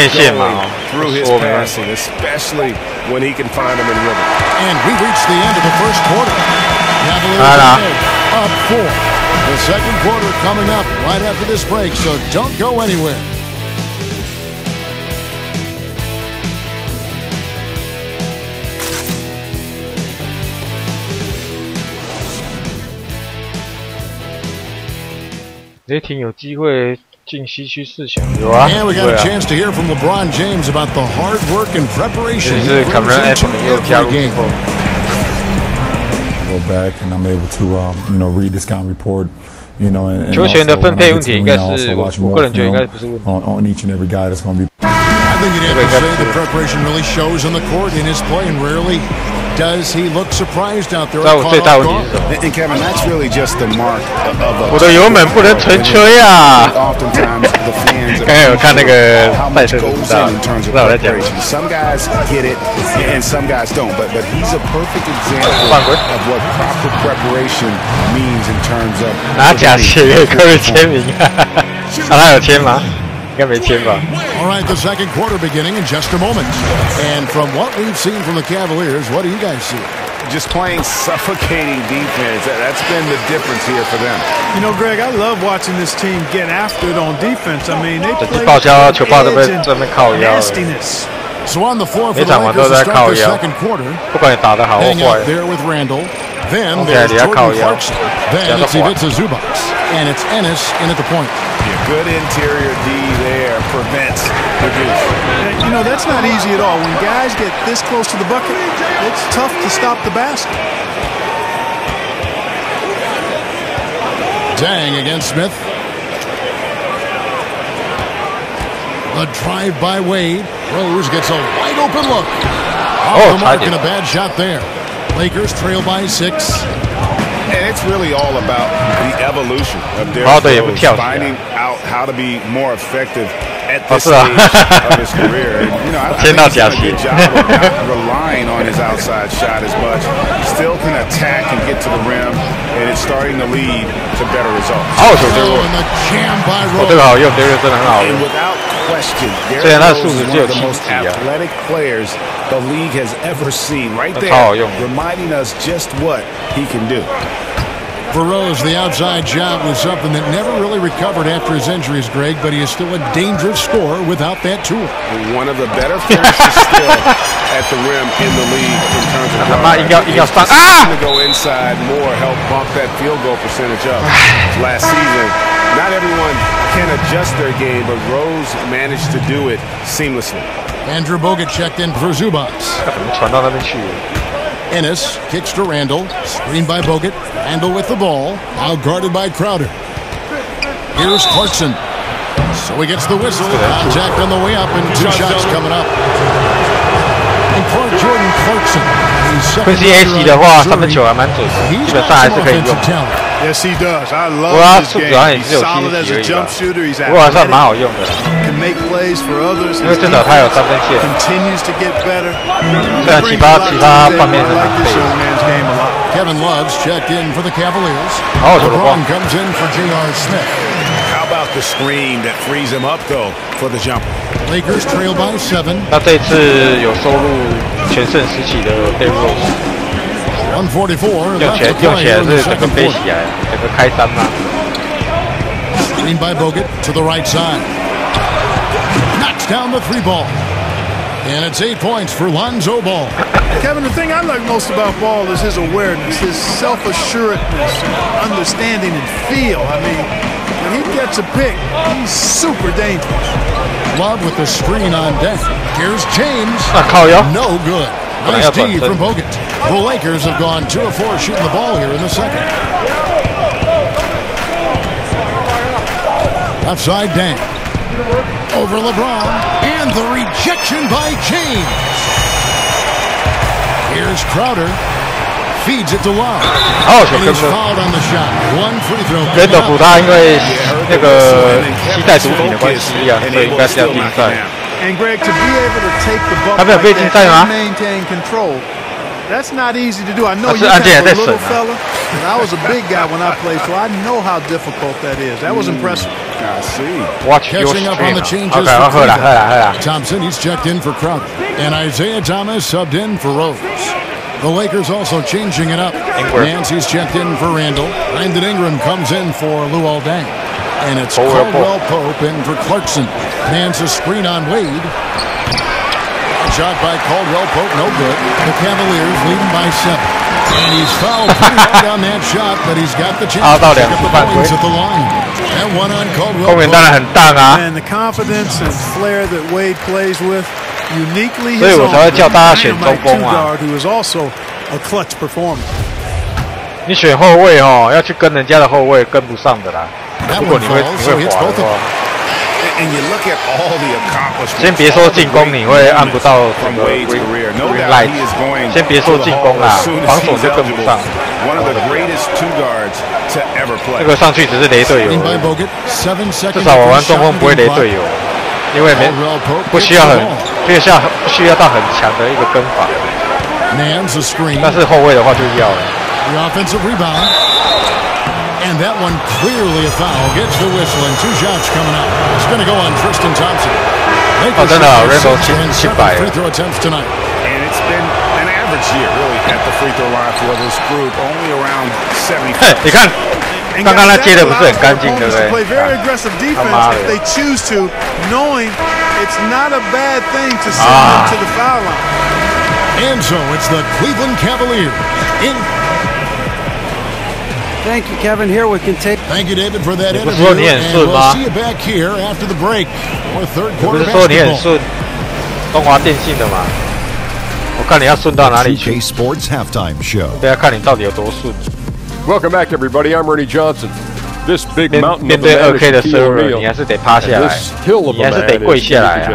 S15: through his passing, especially when he can find them in rhythm.
S7: And we reached the end of the first quarter. Cavaliers up 4. The second quarter coming up right after this break, so don't go anywhere.
S1: 也挺有机会进西区4强，有啊。
S7: And we got a chance to hear from LeBron James about the hard work and preparation.
S1: 是卡梅伦·安东尼又加入之后。
S10: Go back and I'm able to read the scout report. And
S1: 球权的分配问题应该是，我个人觉得应该不是问题。
S10: on each and every guy that's going to be.
S7: I think you'd have to say the preparation really shows on the court in his play, and rarely does he look surprised out there.
S9: And Kevin, that's really just the mark of a.
S1: 我的油门不能纯吹啊！
S9: Oftentimes the fans.
S1: 刚才有看那个赛车，知道我在讲。
S9: Some guys get it, and some guys don't. But he's a perfect example of what proper preparation means in terms of.
S1: 拿假鞋给科瑞签名，他有签吗？应该没签吧。
S7: All right, the second quarter beginning in just a moment. And from what we've seen from the Cavaliers, what do you guys see?
S9: Just playing suffocating defense. That's been the difference here for them.
S8: You know, Greg, I love watching this team get after it on defense. I mean, they play nastiness.
S7: So on the floor for the Lakers to start the second quarter. Hang out there with Randle. Then there's Jordan Clarkson. Then it's Ivica Zubac. And it's Ennis in at the point.
S9: Good interior D there prevents the deuce.
S8: You know, that's not easy at all. When guys get this close to the bucket, it's tough to stop the basket.
S7: Dang against Smith. A drive by Wade. Rose gets a wide open look. Off the mark and a bad shot there. Lakers trail by 6.
S9: And it's really all about the evolution of their throws, finding out how to be more effective at this stage of his career. And, I think he's done a good job of not relying on his outside shot as much. Still can attack and get to the rim, and it's starting to lead to better results.
S7: And the jam by Rose.
S9: And without question, they're one of the most athletic players the league has ever seen. Right there, reminding us just what he can do.
S7: For Rose, the outside shot was something that never really recovered after his injuries, Greg, but he is still a dangerous scorer without that tool.
S9: One of the better finishes still
S15: at the rim in the league in terms of
S1: 他妈硬要上啊
S15: to go inside more, help bump that field goal percentage up. Last season, not everyone can adjust their game, but Rose managed to do it seamlessly.
S7: Andrew Bogut checked in for Zubats.
S1: 传到那边去。
S7: Ennis kicks to Randall. Screened by Bogut. Randall with the ball. Now guarded by Crowder. Here's Clarkson. So he gets the whistle. Contact on the way up and 2 shots coming up. And Jordan Clarkson.
S1: VCAC 的话，3分球还蛮准的，基本上还是可以用。
S9: Yes, he does. I
S1: 不
S9: love
S1: 过他
S9: his
S1: 数
S9: game.
S1: 值好像也
S9: He's
S1: 只有
S9: solid as
S1: 70
S9: a
S1: 而已
S9: jump
S1: 吧。
S9: shooter. He's
S1: 不过还算蛮好用的。
S9: can make plays for others.
S1: 因为至少他有3分线。
S9: Continues to get better.
S1: 虽然其他方面是蛮废的。
S7: Kevin Love's checked in for the Cavaliers.
S1: 好好球的光。
S7: LeBron comes in for J.R. Smith.
S9: How about the screen that frees him up though for the jumper?
S7: Lakers trail by 7.
S1: 那这一次有收入全盛时期的 Derrick Rose。
S7: 144.
S1: 用起来是整个飞起来，整个开3嘛。
S7: Screen by Bogut to the right side. Knocks down the 3 ball. And it's 8 points for Lonzo Ball.
S9: Kevin, the thing I like most about Ball is his awareness, his self-assuredness, understanding and feel. I mean, when he gets a pick, he's super dangerous.
S7: Love with the screen on deck. Here's James. No good. Nice D from Bogut. The Lakers have gone 2 of 4 shooting the ball here in the second. Outside Dan. Over LeBron. And the rejection by James. Here's Crowder. Feeds it to Love. And he's fouled on the shot. 1 free throw.
S1: 人的补他因为那个膝盖毒品的关系啊，所以应该是要禁赛。
S9: And Greg, to be able to take the ball
S1: 他没有被禁赛吗？
S9: maintain control. That's not easy to do. I know
S1: 是
S9: you're
S1: 案
S9: kind
S1: 件
S9: of
S1: 还
S9: a
S1: 在审
S9: little
S1: 啊。
S9: fella, and I was a big guy when I played, so I know how difficult that is. That was impressive.
S15: I see.
S1: Watch your
S7: Catching up on the
S1: stream.
S7: changes
S1: Okay,
S7: for
S1: 喝啦。
S7: Thompson, he's checked in for Crowder. And Isaiah Thomas subbed in for Rose. The Lakers also changing it up. Nancy's checked in for Randall. Brandon Ingram comes in for Luol Deng. And it's Caldwell Pope in for Clarkson. Nance a screen on Wade. Shot by Caldwell Pope, no good. The Cavaliers leading by 7. And he's fouled pretty hard on that shot, but he's got the chance to pick up the points at the line. And one on Caldwell Pope.
S9: And the confidence and flair that Wade plays with, uniquely
S1: 所以
S9: his
S1: 我
S9: own.
S1: 才会叫大家选中
S9: Dynamite
S1: 锋
S9: two
S1: 啊。
S9: guard who is also a clutch performer.
S1: 你选后卫哦，要去跟人家的后卫跟不上的啦。如果你会滑的话。
S9: And you look at all the accomplishments.
S1: 先别说进攻，你会按不到整个 green light。先别说进攻啦，防守就跟不上。这个上去只是雷队友，至少我玩中锋不会雷队友，因为不需要到很强的一个跟法。但是后卫的话就要了。
S7: And that one clearly a foul. Gets the whistle and 2 shots coming up. It's going to go on Tristan Thompson. Free throw attempts tonight.
S9: And it's been an average year, really, at the free throw line for this group. Only around 75.
S1: 你看，刚刚他接的不是很干净，对不对？
S9: Play very aggressive defense if they choose to, knowing it's not a bad thing to send them to the foul line.
S7: And so it's the Cleveland Cavaliers in.
S11: Thank you, Kevin. Here we can take.
S7: Thank you, David, for that interview. And we'll see you back here after the break for third quarter basketball.
S1: 不是说你很顺，中华电信的嘛？我看你要顺到哪里去。
S4: Sports Halftime Show.
S1: 大家看你到底有多顺。
S5: Welcome back, everybody. I'm Ernie Johnson. This big mountain
S1: 面对2K 的 server， 你还是得趴下来，你还是得跪下来啊。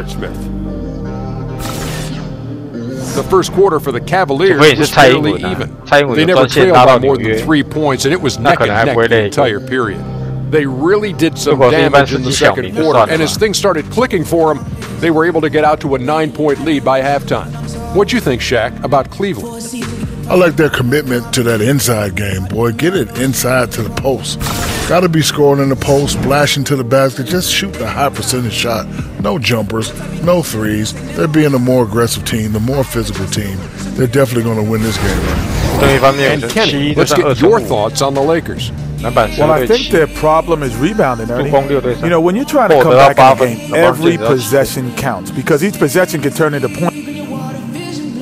S5: The first quarter for the Cavaliers was fairly even. They never trailed by more than 3 points, and it was neck and neck the entire period. They really did some damage in the second quarter, and as things started clicking for them, they were able to get out to a 9-point lead by halftime. What'd you think, Shaq, about Cleveland?
S12: I like their commitment to that inside game, boy. Get it inside to the post. Got to be scoring in the post, splashing to the basket. Just shoot a high percentage shot. No jumpers, no threes. They're being a more aggressive team, the more physical team. They're definitely going to win this game.
S5: And Kenny, let's get your thoughts on the Lakers.
S8: Well, I think their problem is rebounding, Ernie. You know, when you're trying to come back in a game, every possession counts because each possession can turn into points.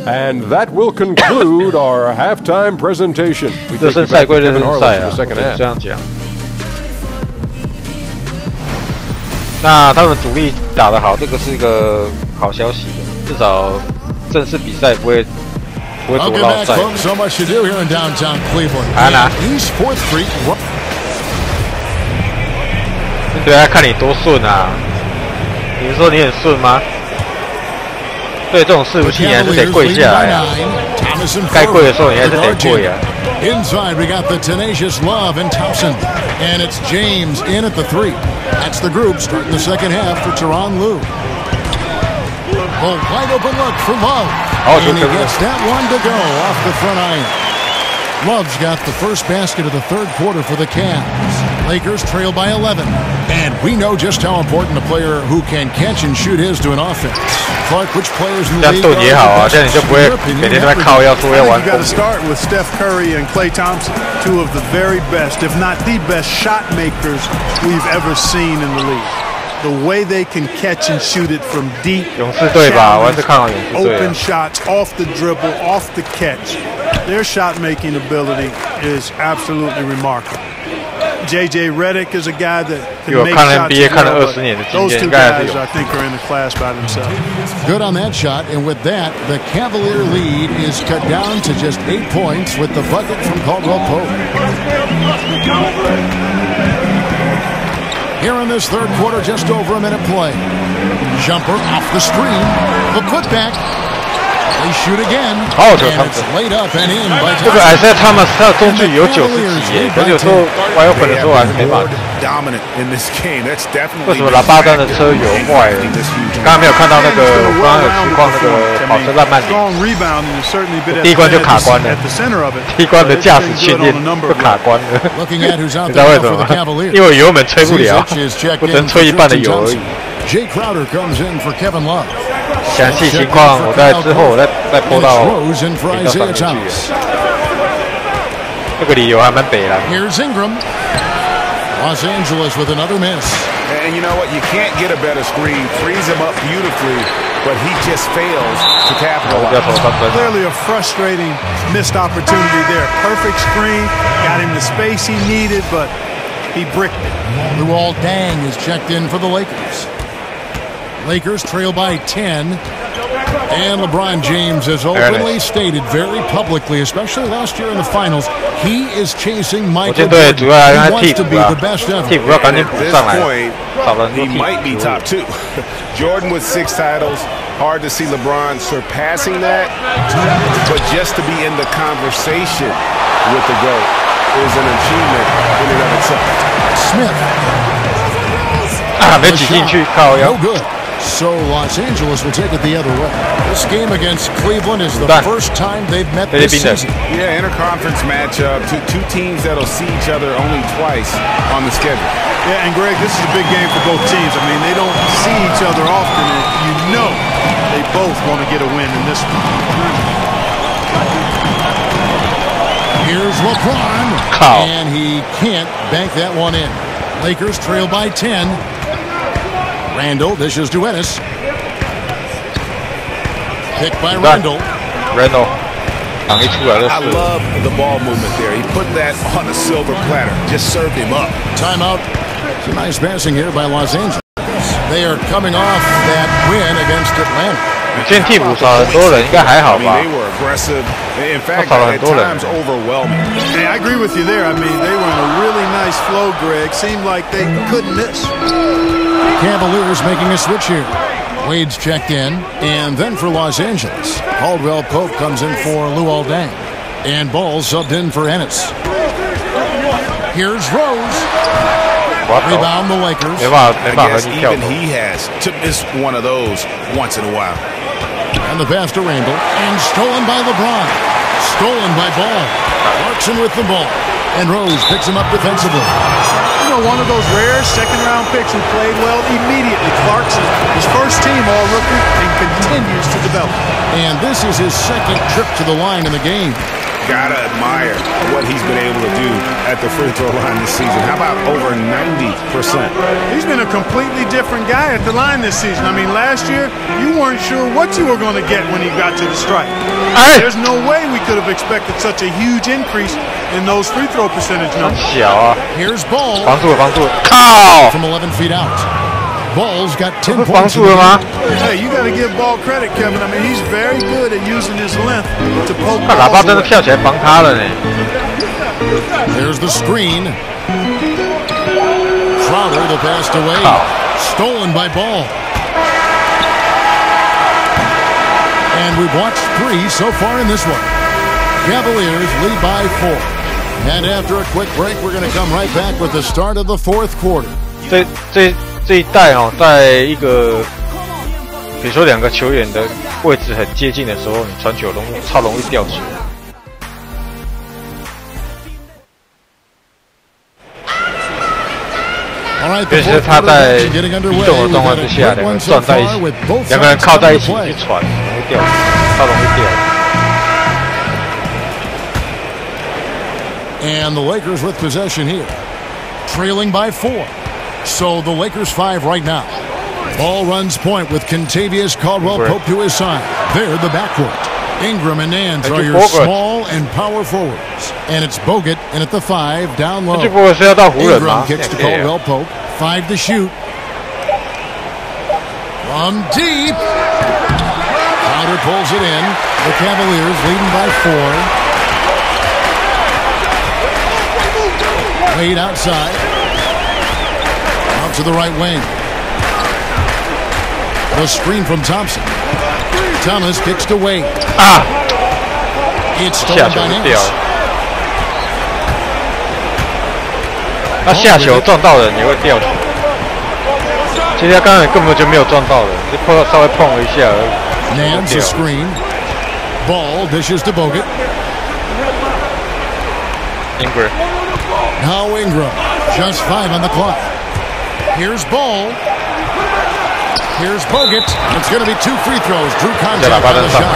S5: And that will conclude our halftime presentation. We take you back to Kevin Harlan for the second half.
S1: 这样讲。那他们主力打得好，这个是一个好消息，至少正式比赛不会夺到赛。还拿。对啊，看你多顺啊！你是说你很顺吗？对这种伺服器你还是得跪下来啊，该跪的时候你还是得跪啊。
S7: Inside, we got the tenacious Love and Thompson. And it's James in at the 3. That's the group starting the second half for Tyronn Lue. A wide open look for Love. And he gets that one to go off the front iron. Love's got the first basket of the third quarter for the Cavs. Lakers trail by 11. And we know just how important a player who can catch and shoot is to an offense. Clark, which players in the league
S1: are
S8: you got to start with Steph Curry and Klay Thompson, two of the very best, if not the best shot makers we've ever seen in the league. The way they can catch and shoot it from deep, open shots, off the dribble, off the catch. Their shot-making ability is absolutely remarkable. J.J. Redick is a guy that can make shots well, but those two guys, I think, are in the class by themselves.
S7: Good on that shot, and with that, the Cavalier lead is cut down to just 8 points with the bucket from Caldwell Pope. Here in this third quarter, just over a minute play. Jumper off the screen, the putback. They shoot again, and it's laid up and in by Thompson.
S1: 这个还是他们中距有90几耶，可是有时候玩有本的时候还是没办法。为什么喇叭端的车油坏了？刚刚没有看到那个，我刚刚有实况那个跑车浪漫里，第一关就卡关了，第一关的驾驶训练就卡关了，你知道为什么吗？因为油门吹不了，我只能吹一半的油而已。详细情况我在之后我再播到上面去。这个理由还蛮北蓝。
S7: Here's Ingram. Los Angeles with another miss.
S9: And you know what? You can't get a better screen. Frees him up beautifully, but he just fails to capitalize.
S8: Clearly a frustrating missed opportunity there. Perfect screen, got him the space he needed, but he bricked it.
S7: Luol Deng is checked in for the Lakers. Lakers trail by 10. And LeBron James has openly stated very publicly, especially last year in the finals, he is chasing Michael Jordan. He wants to be the best ever.
S9: At this point, he might be top 2. Jordan with 6 titles. Hard to see LeBron surpassing that. But just to be in the conversation with the GOAT is an achievement in and of itself.
S7: Smith.
S1: 没挤进去，靠腰。
S7: No good. So Los Angeles will take it the other way. This game against Cleveland is the first time they've met this season.
S9: Yeah, interconference matchup. Two teams that'll see each other only twice on the schedule.
S8: Yeah, and Greg, this is a big game for both teams. I mean, they don't see each other often, and you know they both want to get a win in this one.
S7: Here's LeBron, and he can't bank that one in. Lakers trail by 10. Randall dishes to Ennis. Picked by Randall.
S9: I love the ball movement there. He put that on a silver platter. Just served him up.
S7: Timeout. Some nice passing here by Los Angeles. They are coming off that win against Atlanta.
S1: 今天替补少很多人，应该还好吧？
S9: They were aggressive. In fact, at times overwhelming.
S8: Hey, I agree with you there. I mean, they were in a really nice flow, Greg. Seemed like they couldn't miss.
S7: Cavaliers making a switch here. Wade's checked in, and then for Los Angeles, Caldwell Pope comes in for Luol Deng, and Ball subbed in for Ennis. Here's Rose. Rebound the Lakers.
S9: I guess even he has to miss one of those once in a while.
S7: And the pass to Randall, and stolen by LeBron. Stolen by Ball. Clarkson with the ball, and Rose picks him up defensively.
S8: You know, one of those rare second-round picks who played well immediately. Clarkson, his first team all-rookie, and continues to develop.
S7: And this is his second trip to the line in the game.
S9: Gotta admire what he's been able to do at the free throw line this season. How about over 90%?
S16: He's been a completely different guy at the line this season. I mean, last year, you weren't sure what you were going to get when he got to the stripe. There's no way we could have expected such a huge increase in those free throw percentage numbers.
S7: Here's Ball.
S1: 防住了，防住了，靠！
S7: From 11 feet out. Ball's got 10 points.
S16: Hey, you got to give Ball credit, Kevin. I mean, he's very good at using his length to poke.
S1: 那喇叭真的跳起来防他了呢。
S7: There's the screen. Crowder, the pass away. Stolen by Ball. And we've watched 3 so far in this one. Cavaliers lead by 4. And after a quick break, we're going to come right back with the start of the fourth quarter.
S1: 这一代哦，在一个比如说两个球员的位置很接近的时候，你传球超容易掉球。尤其是他在移动的状况之下，两个人撞在一起，两个人靠在一起去传，容易掉球，超容易掉。
S7: And the Lakers with possession here, trailing by 4. So the Lakers 5 right now. Ball runs point with Kentavious Caldwell-Pope to his side. There, the backcourt. Ingram and Nance are your small and power forwards. And it's Bogut in at the 5, down low. Ingram kicks to Caldwell-Pope. 5 to shoot. From deep. Crowder pulls it in. The Cavaliers leading by 4. Wade outside. Out to the right wing. The screen from Thompson. Thomas kicks to Wade. It's stolen by Nance.
S1: 他下球撞到人也会掉球。其实他刚才根本就没有撞到人，就稍微碰了一下而已。
S7: Nance a screen. Ball dishes to Bogut.
S1: Ingram.
S7: Now Ingram. Just 5 on the clock. Here's Ball. Here's Bogut. It's going to be 2 free throws. Drew contact on the shot.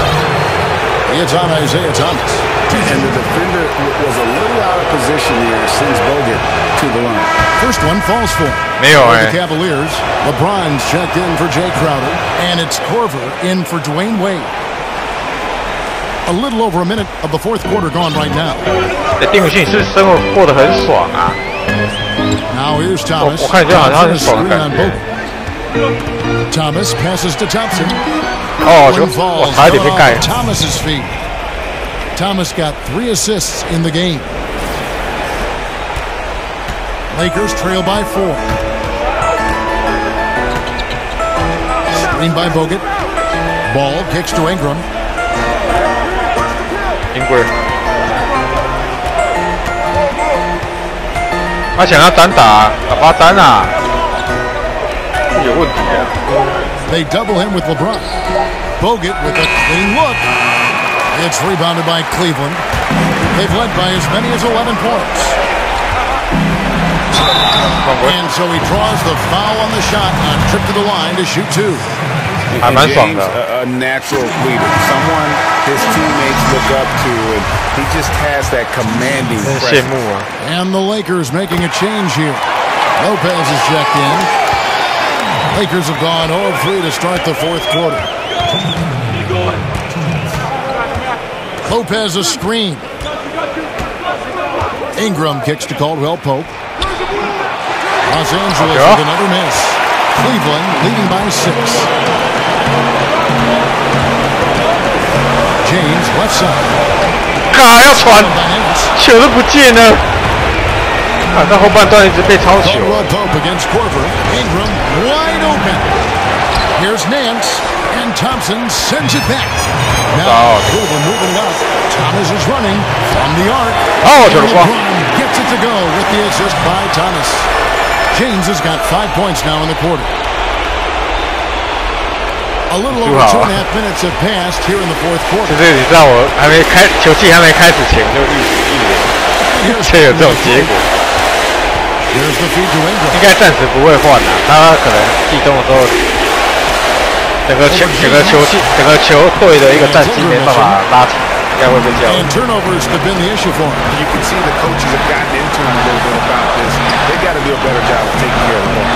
S7: It's on Isaiah Thomas.
S9: And the defender was a little out of position here, sends Bogut to the line.
S7: First one falls for him. The Cavaliers. LeBron's checked in for Jay Crowder. And it's Korver in for Dwayne Wade. A little over a minute of the fourth quarter gone right now.
S1: 丁武信是生活过得很爽啊。
S7: Now here's Thomas.
S1: 我看起来好像很爽的感觉。
S7: Thomas passes to Thompson.
S1: 我差一点被盖。
S7: Thomas's feet. Thomas got 3 assists in the game. Lakers trail by 4. Screen by Bogut. Ball kicks to Ingram.
S1: Ingram. 他想要单打，喇叭单啊，有问题啊。
S7: They double him with LeBron. Bogut with a clean look. It's rebounded by Cleveland. They've led by as many as 11 points. And so he draws the foul on the shot on trip to the line to shoot 2.
S9: And James, a natural leader, someone his teammates look up to, and he just has that commanding presence.
S7: And the Lakers making a change here. Lopez is checked in. Lakers have gone 0-3 to start the fourth quarter. Lopez a screen. Ingram kicks to Caldwell-Pope. Los Angeles with another miss. Cleveland leading by 6. James left side.
S1: 要传，球都不见了。在后半段一直被抄球。
S7: Pope against Korver. Ingram wide open. Here's Nance, and Thompson sends it back. Now Cleveland moving it up. Thomas is running from the arc. LeBron gets it to go with the assist by Thomas. James has got 5 points now in the quarter. A little over 2.5 minutes have passed here in the fourth quarter.
S1: 就是你知道我还没开球季还没开始前就预言，却有这种结果。应该暂时不会换啦，他可能季中的时候，整个球队的一个战绩没办法拉起来，应该会被叫。
S9: You can see the coaches have gotten into him to do a better job of taking care of the ball.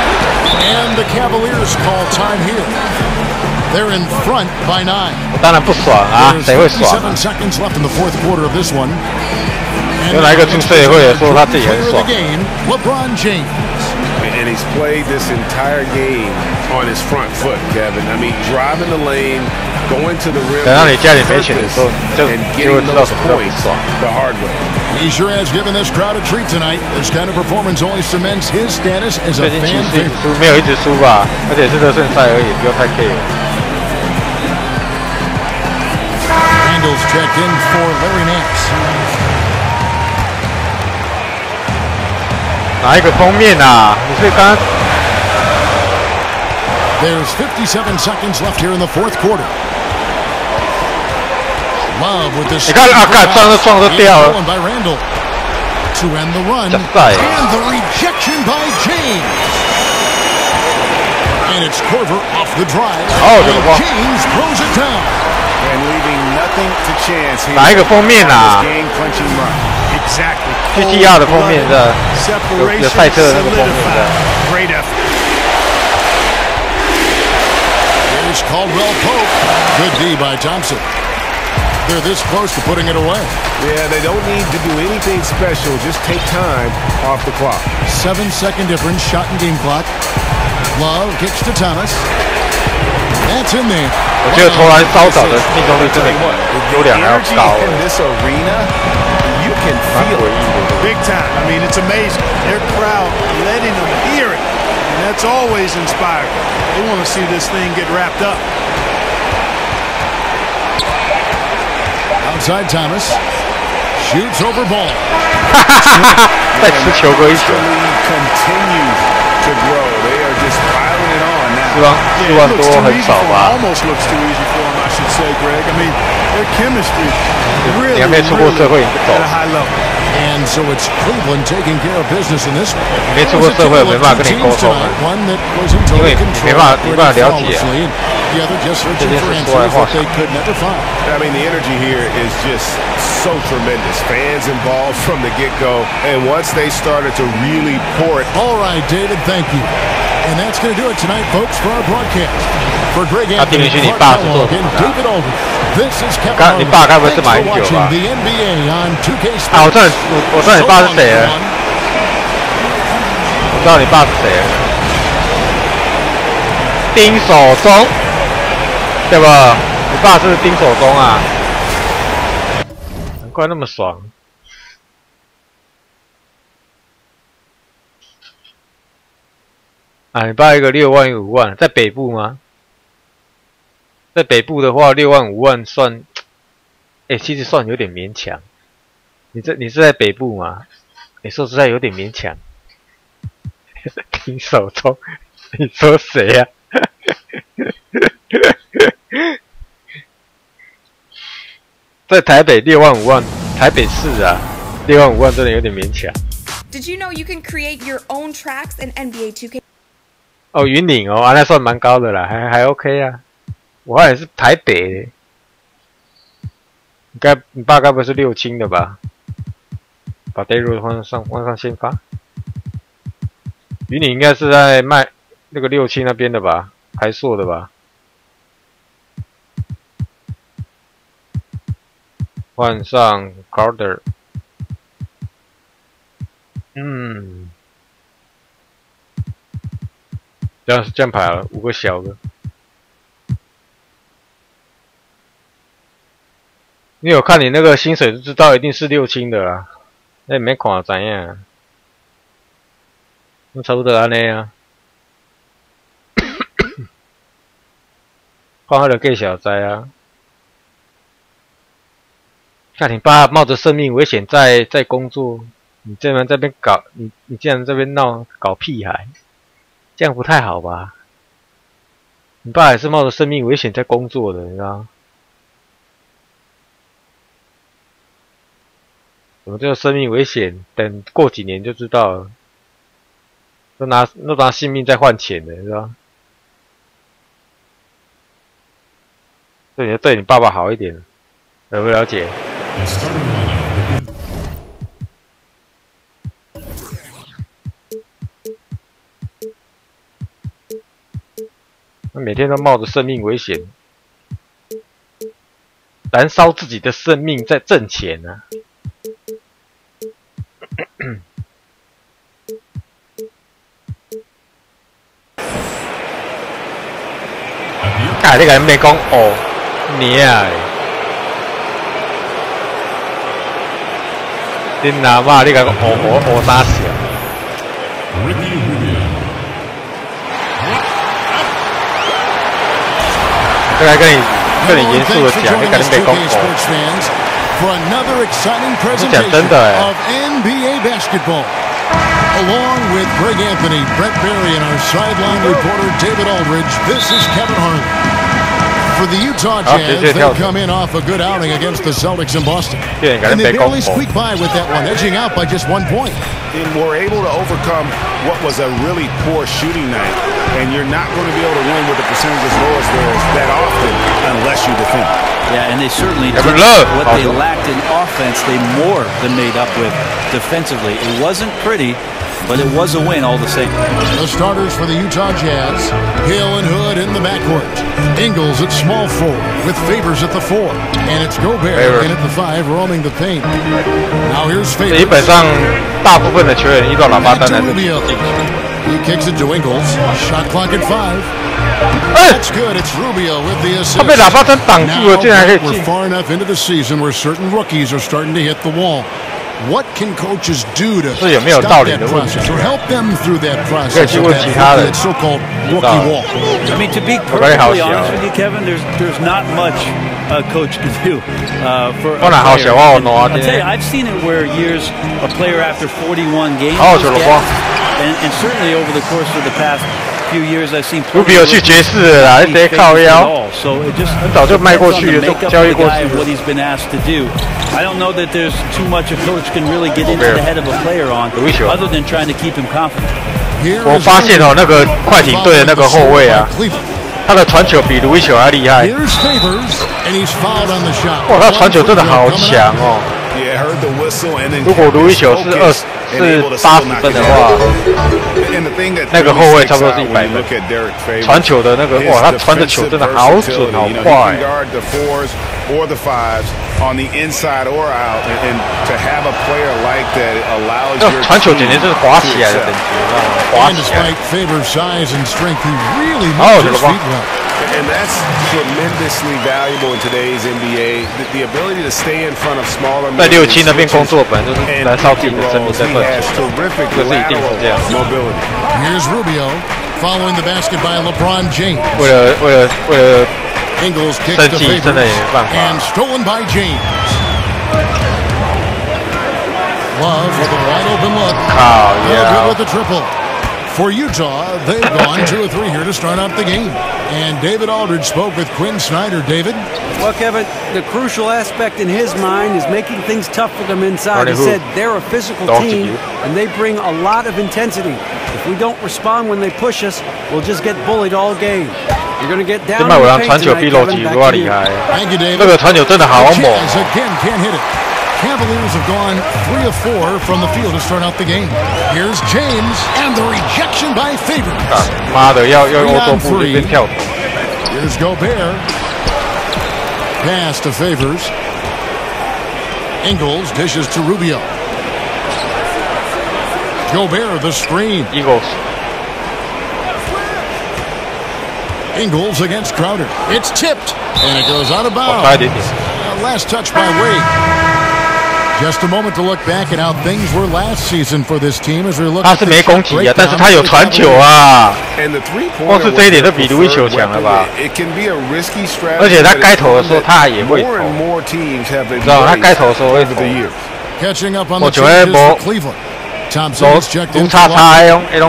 S7: And the Cavaliers call time here. They're in front by 9.
S1: 我当然不爽啊，谁会爽啊？
S7: seconds left in the fourth quarter of this one.
S1: 有哪一个注册也会说他自己很爽
S7: ？LeBron James.
S9: And he's played this entire game on his front foot, Kevin. I mean, driving the lane, going to the rim,
S1: 等到你家里没钱的时候，就会知道什么叫不爽。
S9: The hard way.
S7: He sure has given this crowd a treat tonight. This kind of performance only cements his status as a fan favorite.
S1: 没有一直输吧，而且是热身赛而已，不要太 care。
S7: Randall's checked in for Larry Nance.
S1: 哪一个封面啊？你是刚刚
S7: There's 57 seconds left here in the fourth quarter. Love with this.
S1: 你看啊，看撞都掉了。
S7: By Randall to end the run. And the rejection by James. And it's Korver off the drive. And James throws it down.
S9: And leaving nothing to chance here.
S1: 哪一个封面啊
S9: ？Game clinching run.
S16: Exactly.
S1: GTR 的封面的，有赛车的那个封面的。
S16: Great effort.
S7: Here's Caldwell Pope. Good D by Thompson. They're this close to putting it away.
S9: Yeah, they don't need to do anything special. Just take time off the clock.
S7: 7-second difference, shot and game clock. Love kicks to Thomas. That's in there.
S1: 我觉得投篮稍早的命中率真的有两还要高。
S9: This arena, you can feel it
S16: big time. I mean, it's amazing. Their crowd letting them hear it, and that's always inspiring. They want to see this thing get wrapped up.
S7: Outside Thomas shoots over ball.
S1: 再吃球哥一球。
S9: Continues to grow. They are just piling it on now.
S1: 4万多很少吧
S16: ？Almost looks too easy for them, I should say, Greg. I mean, their chemistry really,
S1: 你还没出过社会，你不懂。
S16: at a high level.
S7: And so it's Cleveland taking care of business in this one.
S1: 没出过社会，没办法跟你沟通，因为你没办法了解啊。
S7: The other just searching for answers that they could never find.
S9: I mean, the energy here is just so tremendous. Fans involved from the get-go, and once they started to really pour it.
S7: All right, David, thank you. And that's going to do it tonight, folks, for our broadcast. For Greg Anthony, Clark Kellogg, and David Olden, this is Kevin Harlan. Thanks for watching the NBA on 2K Sports.
S1: 啊，我知道你爸是谁了。我知道你爸是谁了。丁守中。 对吧？你爸是丁守中啊，难怪那么爽。啊，你爸一个6万5万，在北部吗？在北部的话，6万5万算，其实算有点勉强。你是在北部吗？说实在有点勉强。丁守中，你说谁呀、在台北6万5万，台北市啊，6万5万真的有点勉强。
S2: Did you know you can create your own tracks in NBA 2K?
S1: 哦，云岭哦，那算蛮高的啦，还 OK 啊。我还是台北的，你爸该不是六轻的吧？把 Daryl 换上先发。云岭应该是在卖那个六轻那边的吧，台塑的吧。 换上 Carter， 这样排了5个小的。你有看你那个薪水就知道一定是六轻的啦，那没看怎样？那差不多安尼啊。看他的计小灾啊。 看你爸冒着生命危险在工作，你竟然这边搞你竟然这边搞屁孩，这样不太好吧？你爸也是冒着生命危险在工作的，你知道吗？什么叫生命危险？等过几年就知道了。都拿性命在换钱的，你知道吗？所以你要对你爸爸好一点，了不了解？
S7: Starting lineup.
S1: 每天都冒着生命危险，燃烧自己的生命在挣钱啊！你甲咩讲哦？你啊！你哪嘛？你甲我啥事？这来跟你严肃的讲，你甲你没讲哦。是讲真的
S7: Along with Greg Anthony, Brett Berry, and our sideline reporter David Aldridge, this is Kevin Harlan. For the Utah Jazz, they come in off a good outing against the Celtics in Boston. And they barely squeaked by with that one, edging out by just 1 point.
S9: And we're able to overcome what was a really poor shooting night. And you're not going to be able to win with a percentage as low as theirs that often unless you defend.
S17: Yeah, and they certainly did what they lacked in offense, they more than made up with defensively. It wasn't pretty, but it was a win all the same.
S7: The starters for the Utah Jazz, Hill and Hood in the backcourt. Ingles at small forward with Favors at the 4. And it's Gobert in at the 5, roaming the paint. Now here's Favors.
S1: 基本上大部分的球员遇到喇叭单的。
S7: He kicks it to Ingles. Shot clock at 5. That's good. It's Rubio with the assist. Now we're far enough into the season where certain rookies are starting to hit the wall. What can coaches do to stop that process or help them through that process of that so-called rookie wall?
S17: I mean, to be perfectly honest with you, Kevin, there's not much a coach can do for a player. I'll tell you, I've seen it where years a player after 41 games and certainly over the course of the past few years I've seen
S1: Rubio 去爵士了啦，你得靠腰。
S17: So it just
S1: 很早就卖过去了，就交易过去了。
S17: what he's been asked to do. I don't know that there's too much a coach can really get into the head of a player on, other than trying to keep him confident.
S1: 我发现哦，那个快艇队的那个后卫啊，他的传球比卢伊球还厉害。哇，他传球真的好强哦！如果卢伊球是80分的话，那个后卫差不多是100分。传球的那个哇，他传的球真的好准好快。
S9: or the 5s on the inside or out, and to have a player like that allows you
S1: 传球简直就是滑起来的等级，滑起来。
S7: Despite Favors' size and strength, he really moves his feet well.
S9: And that's tremendously valuable in today's NBA. The ability to stay in front of smaller.
S1: 在67那边工作本就是燃烧自己的生命在奋斗，这是一定是这样。
S7: Here's Rubio following the basket by LeBron James.
S1: 为了
S7: Ingles kicks to Favors and stolen by James. Love with a wide open look. Good with the triple. For Utah, they've gone 2 of 3 here to start out the game. And David Aldridge spoke with Quinn Snyder. David?
S11: Well, Kevin, the crucial aspect in his mind is making things tough for them inside. He said they're a physical team, and they bring a lot of intensity. If we don't respond when they push us, we'll just get bullied all game. You're going to get down.
S1: 这麦我让传球比洛基多厉害，那个传球真的好猛。
S7: Again can't hit it. Cavaliers have gone 3 of 4 from the field to start out the game. Here's James and the rejection by Favors.
S1: 妈的，要欧洲步这边跳。
S7: Here's Gobert. Pass to Favors. Ingles dishes to Rubio. Gobert the screen.
S1: Eagles.
S7: Ingles against Crowder. It's tipped, and it goes out of bounds. Last touch by Wade. Just a moment to look back at how things were last season for this team as we look.
S1: 他是没攻击啊，但是他有传球啊。光是这一点都比卢伊球强了吧？而且他该投的时候他也会投，知道吗？他该投的时候会投。我觉得无。
S7: Thompson's checked in for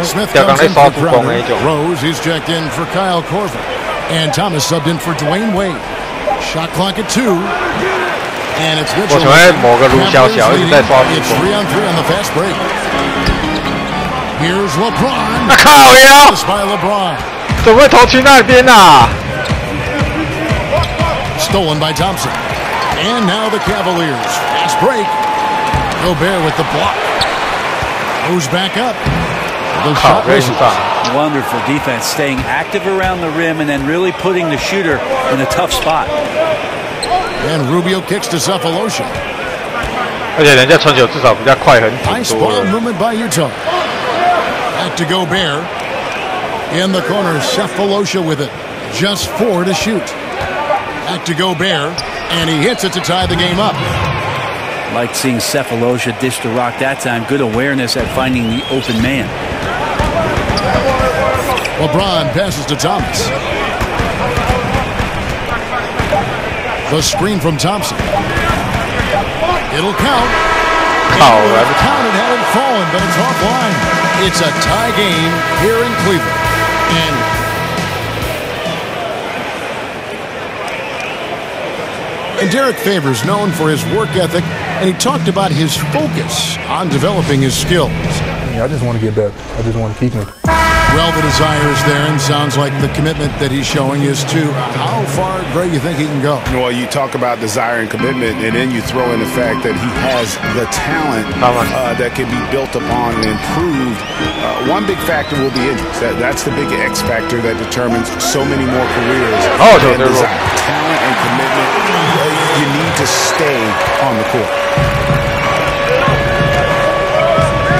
S7: Smith comes in for Crowder. Rose is checked in for Kyle Korver. And Thomas subbed in for Dwayne Wade. Shot clock at 2. And it's Mitchell. It's 3 on 3 on the fast break. Here's LeBron. Pass by LeBron.
S1: 怎么会投去那边啊
S7: Stolen by Thompson. And now the Cavaliers. Fast break. Gobert with the block. Goes back up.
S17: Wonderful defense, staying active around the rim and then really putting the shooter in a tough spot.
S7: And Rubio kicks to Cephalosha.
S1: 而且人家传球至少比较快，很
S7: nice ball movement by Utah. Back to Gobert. In the corner, Cephalosha with it. Just 4 to shoot. Back to Gobert, and he hits it to tie the game up.
S17: Like seeing Cephalosha dish the rock that time. Good awareness at finding the open man.
S7: LeBron passes to Thomas. The screen from Thompson. It'll count. Counted had it fallen, but it's offline. It's a tie game here in Cleveland. And Derek Favors known for his work ethic, and he talked about his focus on developing his skills.
S18: I just want to get better. I just want to keep me.
S7: Well, the desire is there, and sounds like the commitment that he's showing is to how far, Greg, you think he can go?
S9: Well, you talk about desire and commitment, and then you throw in the fact that he has the talent that can be built upon and improved. One big factor will be injuries. That's the big X factor that determines so many more careers. And desire, talent and commitment. You need to stay on the court.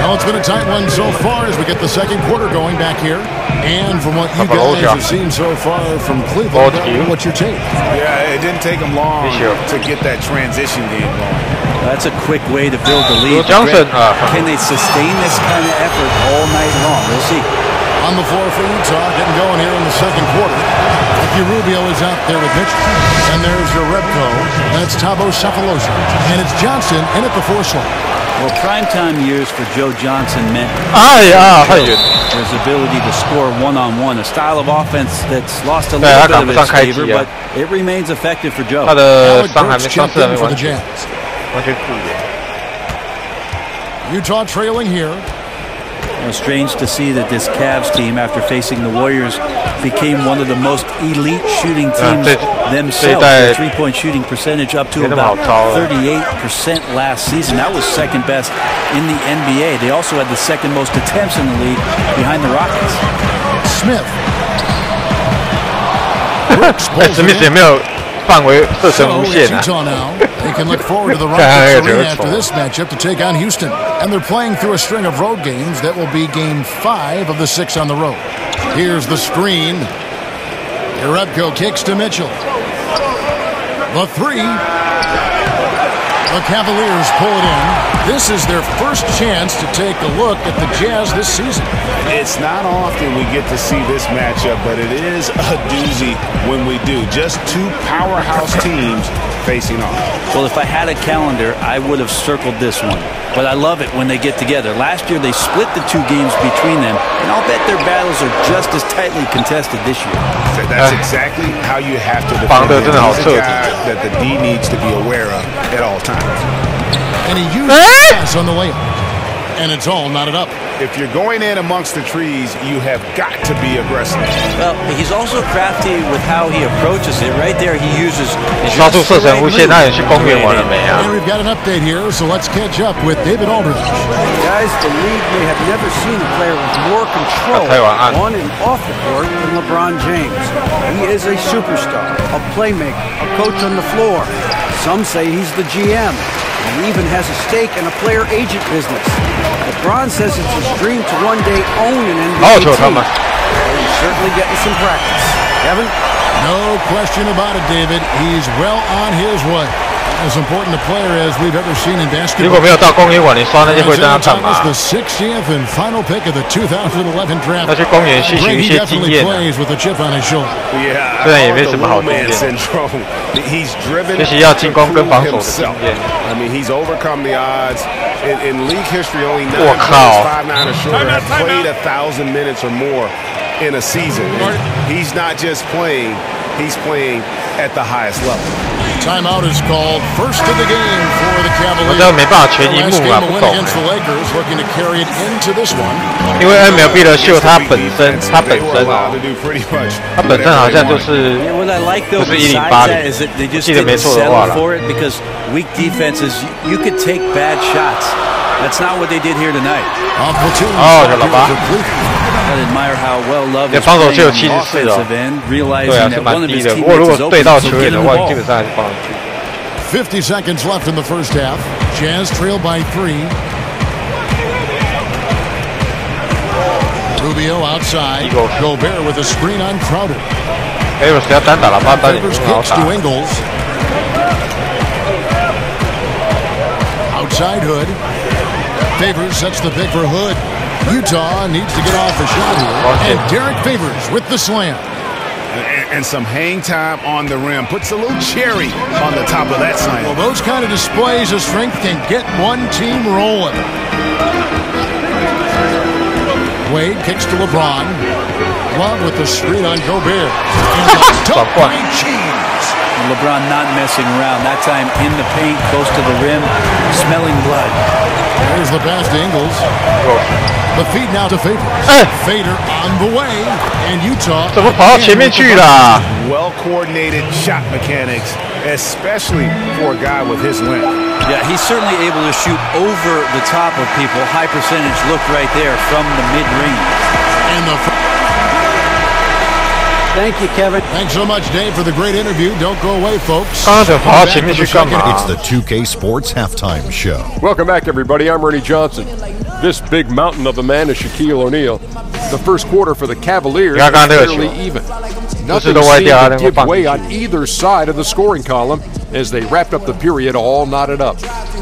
S7: Well, it's been a tight one so far as we get the second quarter going back here. And from what you guys have seen so far from Cleveland, what's your take?
S9: Yeah, it didn't take them long to get that transition game going.
S17: That's a quick way to build the lead. Can they sustain this kind of effort all night long? We'll see.
S7: On the floor for Utah, getting going here in the second quarter. Ricky Rubio is out there with Mitchell. And there's your Rebko. That's Thabo Cephalosha. And it's Johnson in at the 4 slot.
S17: Well, primetime years for Joe Johnson meant his ability to score one-on-one, a style of offense that's lost a little bit of its favor, but it remains effective for Joe.
S7: Alec Burks checked in for the Jazz. Utah trailing here.
S17: Strange to see that this Cavs team, after facing the Warriors, became one of the most elite shooting teams themselves. Their three-point shooting percentage up to about 38% last season. That was second best in the NBA. They also had the second most attempts in the league behind the Rockets.
S7: Smith.
S1: Smith 也没有范围射程无限啊。
S7: They can look forward to the Rockets arena after this matchup to take on Houston. And they're playing through a string of road games. That will be game 5 of the 6 on the road. Here's the screen. Rebko kicks to Mitchell. The 3. The Cavaliers pull it in. This is their first chance to take a look at the Jazz this season.
S9: It's not often we get to see this matchup, but it is a doozy when we do. Just 2 powerhouse teams facing off.
S17: Well, if I had a calendar, I would have circled this one. But I love it when they get together. Last year, they split the 2 games between them, and I'll bet their battles are just as tightly contested this year.
S9: That's exactly how you have to defend him. He's a guy that the D needs to be aware of at all times.
S7: And he used the pass on the layup. And it's all knotted up.
S9: If you're going in amongst the trees, you have got to be aggressive.
S17: Well, he's also crafty with how he approaches it. Right there, he uses.
S1: And
S7: we've got an update here, so let's catch up with David Aldridge.
S11: Guys, the league may have never seen a player with more control on and off the court than LeBron James. He is a superstar, a playmaker, a coach on the floor. Some say he's the GM. He even has a stake in a player agent business. LeBron says it's his dream to one day own an NBA team. He's certainly getting some practice. Kevin?
S7: No question about it, David. He's well on his way. As important a player as we've ever seen in basketball.
S1: 如果没有到公园玩，你刷那些会让他干嘛？
S7: The 60th and final pick of the 2011 draft.
S1: 要去公园吸取一些经验。
S7: plays with a chip on his shoulder.
S1: 虽然也没什么好经验。学习要进攻跟防守的经验。
S9: I mean, he's overcome the odds. In league history, only 9 players 5'9" or shorter have played 1,000 minutes or more in a season. He's not just playing; he's playing at the highest level.
S7: Timeout is called. First of the game for the Cavaliers.
S1: 我这没办法全荧幕啊，不懂。因为 MLB 的秀它本身好像就是108，记得没错的话啦。
S17: Because weak defenses, you could take bad shots. That's not what they did here tonight. I admire how well loved is playing on the offensive end, realizing that one of his teammates is open, so get him the ball.
S7: 50 seconds left in the first half. Jazz trail by 3. Rubio outside. Gobert with a screen on Crowder. Favors kicks to Ingles. Outside Hood. Favors sets the pick for Hood. Utah needs to get off the shot here. And Derek Favors with the slam.
S9: And some hang time on the rim. Puts a little cherry on the top of that slam.
S7: Well, those kind of displays of strength can get one team rolling. Wade kicks to LeBron. Love with the screen on Gobert. And the dunk by James.
S17: LeBron not messing around. That time in the paint, close to the rim, smelling blood.
S7: There's the pass to Ingles. The feed now to Favors. Fader on the way. And Utah.
S9: Well-coordinated shot mechanics, especially for a guy with his length.
S17: Yeah, he's certainly able to shoot over the top of people. High percentage look right there from the mid-range.
S7: And the
S11: Thank you, Kevin.
S7: Thanks so much, Dave, for the great interview. Don't go away, folks.
S4: It's the 2K Sports Halftime Show.
S5: Welcome back, everybody. I'm Ernie Johnson. This big mountain of a man is Shaquille O'Neal. The first quarter for the Cavaliers was fairly even. Nothing seemed to give way on either side of the scoring column as they wrapped up the period all knotted up.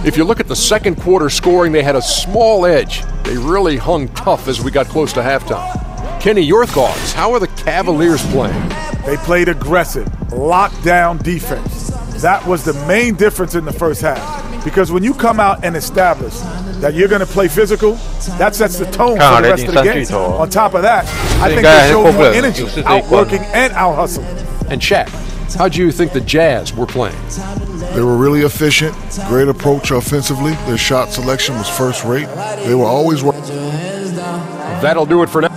S5: If you look at the second quarter scoring, they had a small edge. They really hung tough as we got close to halftime. Kenny, your thoughts? How are the Cavaliers playing?
S19: They played aggressive, lockdown defense. That was the main difference in the first half. Because when you come out and establish that you're going to play physical, that sets the tone for the rest of the game. On top of that, I think they showed more energy, outworking and out-hustling.
S5: And Shaq, how do you think the Jazz were playing?
S12: They were really efficient, great approach offensively. Their shot selection was first rate. They were always working.
S5: That'll do it for now.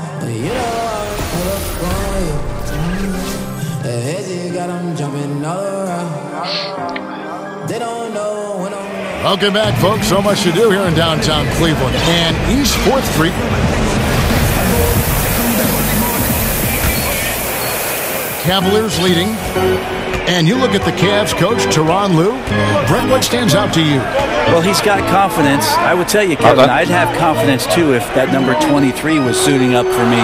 S7: Welcome back, folks. So much to do here in downtown Cleveland and East 4th Street. Cavaliers leading. And you look at the Cavs coach, Tyronn Lue. Brett, what stands out to you?
S17: Well, he's got confidence. I would tell you, Kevin, I'd have confidence, too, if that number 23 was suiting up for me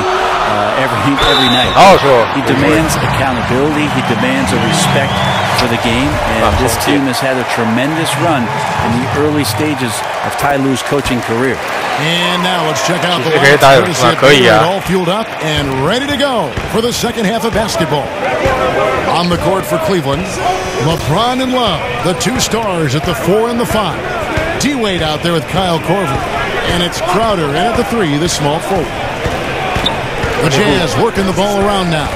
S17: every night.
S1: Oh, sure.
S17: He demands accountability. He demands a respect for the game. And this team has had a tremendous run in the early stages of Ty Lue's coaching career.
S7: And now let's check out the lineup. All fueled up and ready to go for the second half of basketball. On the court for Cleveland, LeBron and Love, the two stars at the 4 and the 5. D-Wade out there with Kyle Korver. And it's Crowder, and at the 3, the small forward. The Jazz working the ball around now.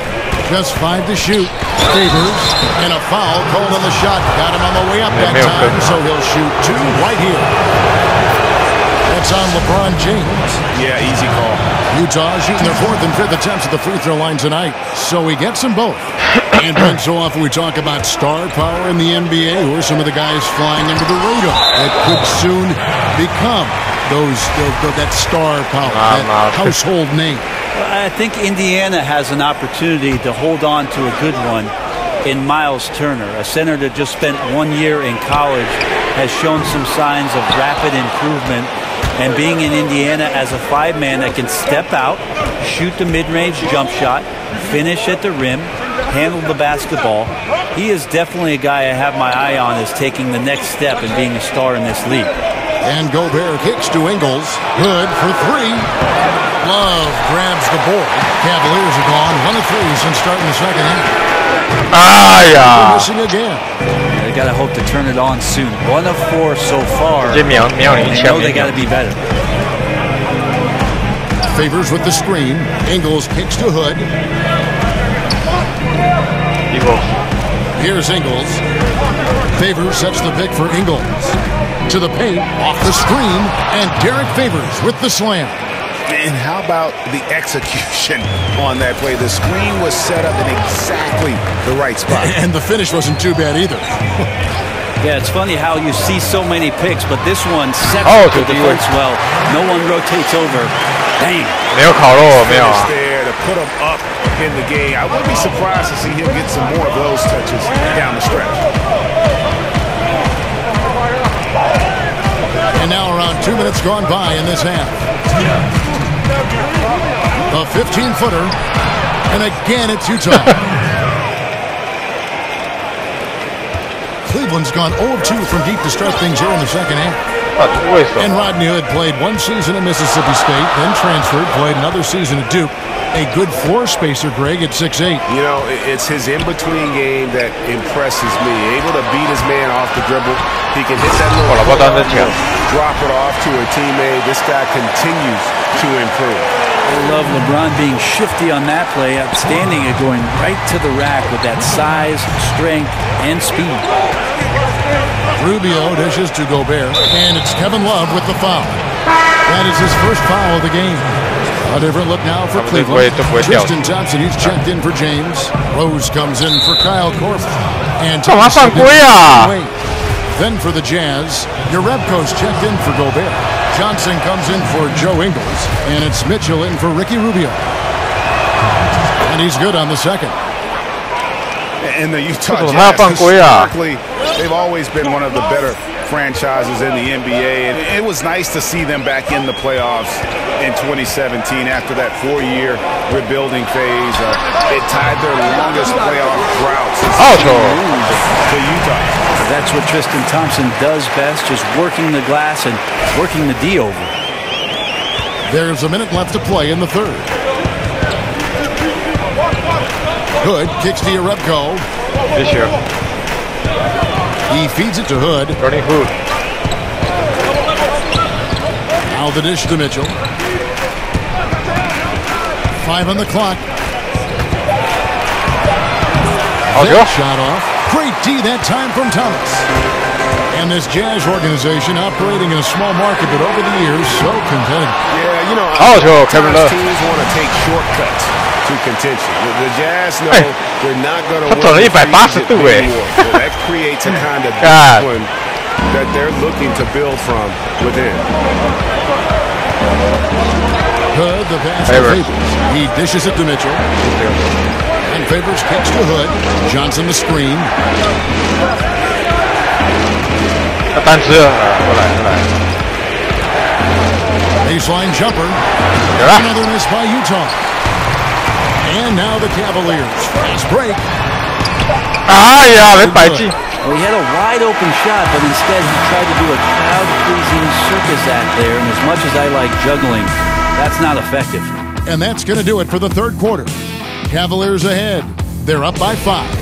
S7: Just 5 to shoot. Favors, and a foul called on the shot. Got him on the way up that time, so he'll shoot 2 right here. That's on LeBron James.
S9: Yeah, easy call.
S7: Utah shooting their 4th and 5th attempts at the free throw line tonight, so he gets them both. And Ben, so often we talk about star power in the NBA. Who are some of the guys flying under the radar that could soon become that star power, that household name?
S17: I think Indiana has an opportunity to hold on to a good one in Miles Turner, a center that just spent 1 year in college, has shown some signs of rapid improvement. And being in Indiana as a 5-man that can step out, shoot the mid-range jump shot, finish at the rim, handle the basketball, he is definitely a guy I have my eye on as taking the next step in being a star in this league.
S7: And Gobert kicks to Ingles. Good for 3. Love grabs the board. Cavaliers are gone 1 of 3 since starting the second half. Missing again.
S17: They got to hope to turn it on soon. 1 of 4 so far. They know they got to be better.
S7: Favors with the screen. Ingles kicks to Hood. Here's Ingles. Favors sets the pick for Ingles. To the paint, off the screen, and Derek Favors with the slam.
S9: And how about the execution on that play? The screen was set up in exactly the right spot.
S7: And the finish wasn't too bad either.
S17: Yeah, it's funny how you see so many picks, but this one sets the defense well. No one rotates over. Dang.
S1: 没有烤肉，没有啊。
S9: There to put him up in the game. I wouldn't be surprised to see him get some more of those touches down the stretch.
S7: And now around 2 minutes gone by in this half. A 15-footer, and again it's Utah. Cleveland's gone 0-2 from deep to start things here in the second half. And Rodney Hood played one season at Mississippi State, then transferred, played another season at Duke. A good floor spacer, Greg, at 6'8".
S9: You know, it's his in-between game that impresses me. Able to beat his man off the dribble. He can hit that little drop it off to a teammate. This guy continues to improve.
S17: I love LeBron being shifty on that play. Outstanding at going right to the rack with that size, strength, and speed.
S7: Rubio dishes to Gobert, and it's Kevin Love with the foul. That is his first foul of the game. A different look now for Cleveland. Tristan Thompson, he's checked in for James. Rose comes in for Kyle Korver. And then for the Jazz, Jerebko's checked in for Gobert. Johnson comes in for Joe Ingles. And it's Mitchell in for Ricky Rubio. And he's good on the second.
S9: And the Utah Jazz, historically, they've always been one of the better franchises in the NBA, and it was nice to see them back in the playoffs in 2017 after that 4-year rebuilding phase. It tied their longest playoff drought since to Utah.
S17: That's what Tristan Thompson does best, just working the glass and working the D over.
S7: There's a minute left to play in the third. Hood kicks to Jerebko. He feeds it to Hood.
S1: Running Hood.
S7: Now the dish to Mitchell. 5 on the clock. Shot off. Great D that time from Thomas. And this Jazz organization operating in a small market, but over the years, so competitive.
S9: Yeah, you know,
S1: Kevin Love.
S9: Teams want to take shortcuts to contention. The Jazz know they're not going to win. That creates a kind of discipline that they're looking to build from within.
S7: Hood, the pass to Favors. He dishes it to Mitchell. And Favors kicks to Hood. Johnson the screen. Baseline jumper. Another miss by Utah. And now the Cavaliers. Fast break.
S17: Well, he had a wide open shot, but instead he tried to do a crowd-pleasing circus act there. And as much as I like juggling, that's not effective.
S7: And that's going to do it for the third quarter. Cavaliers ahead. They're up by 5.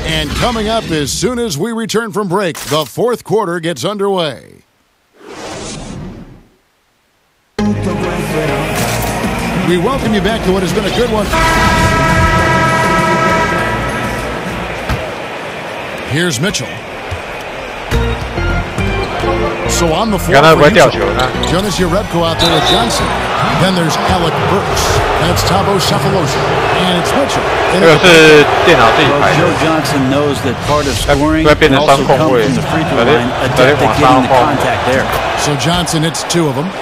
S7: And coming up as soon as we return from break, the fourth quarter gets underway. We welcome you back to what has been a good one. Here's Mitchell. So on the floor for Jonas Jerebko out there with Johnson. Then there's Alec Burks. That's Thabo Sefolosha. And it's Mitchell.
S17: Joe Johnson knows that part of scoring can also come from the free throw line, adept at getting the contact there.
S7: So Johnson hits 2 of them.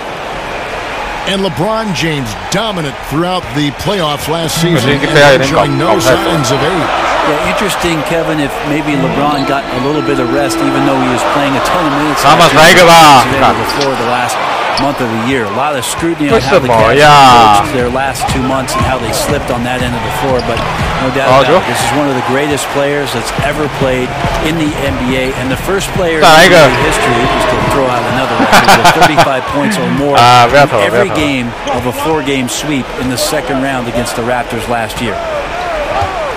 S7: And LeBron James dominant throughout the playoffs last season and showing no signs of age.
S17: Yeah, interesting, Kevin, if maybe LeBron got a little bit of rest, even though he was playing a ton of minutes on the floor the last month of the year. A lot of scrutiny on how the Cavs approached their last 2 months and how they slipped on that end of the floor, but no doubt about it, this is one of the greatest players that's ever played in the NBA, and the first player in NBA history, just to throw out another record, with 35 points or more in every game of a 4-game sweep in the second round against the Raptors last year.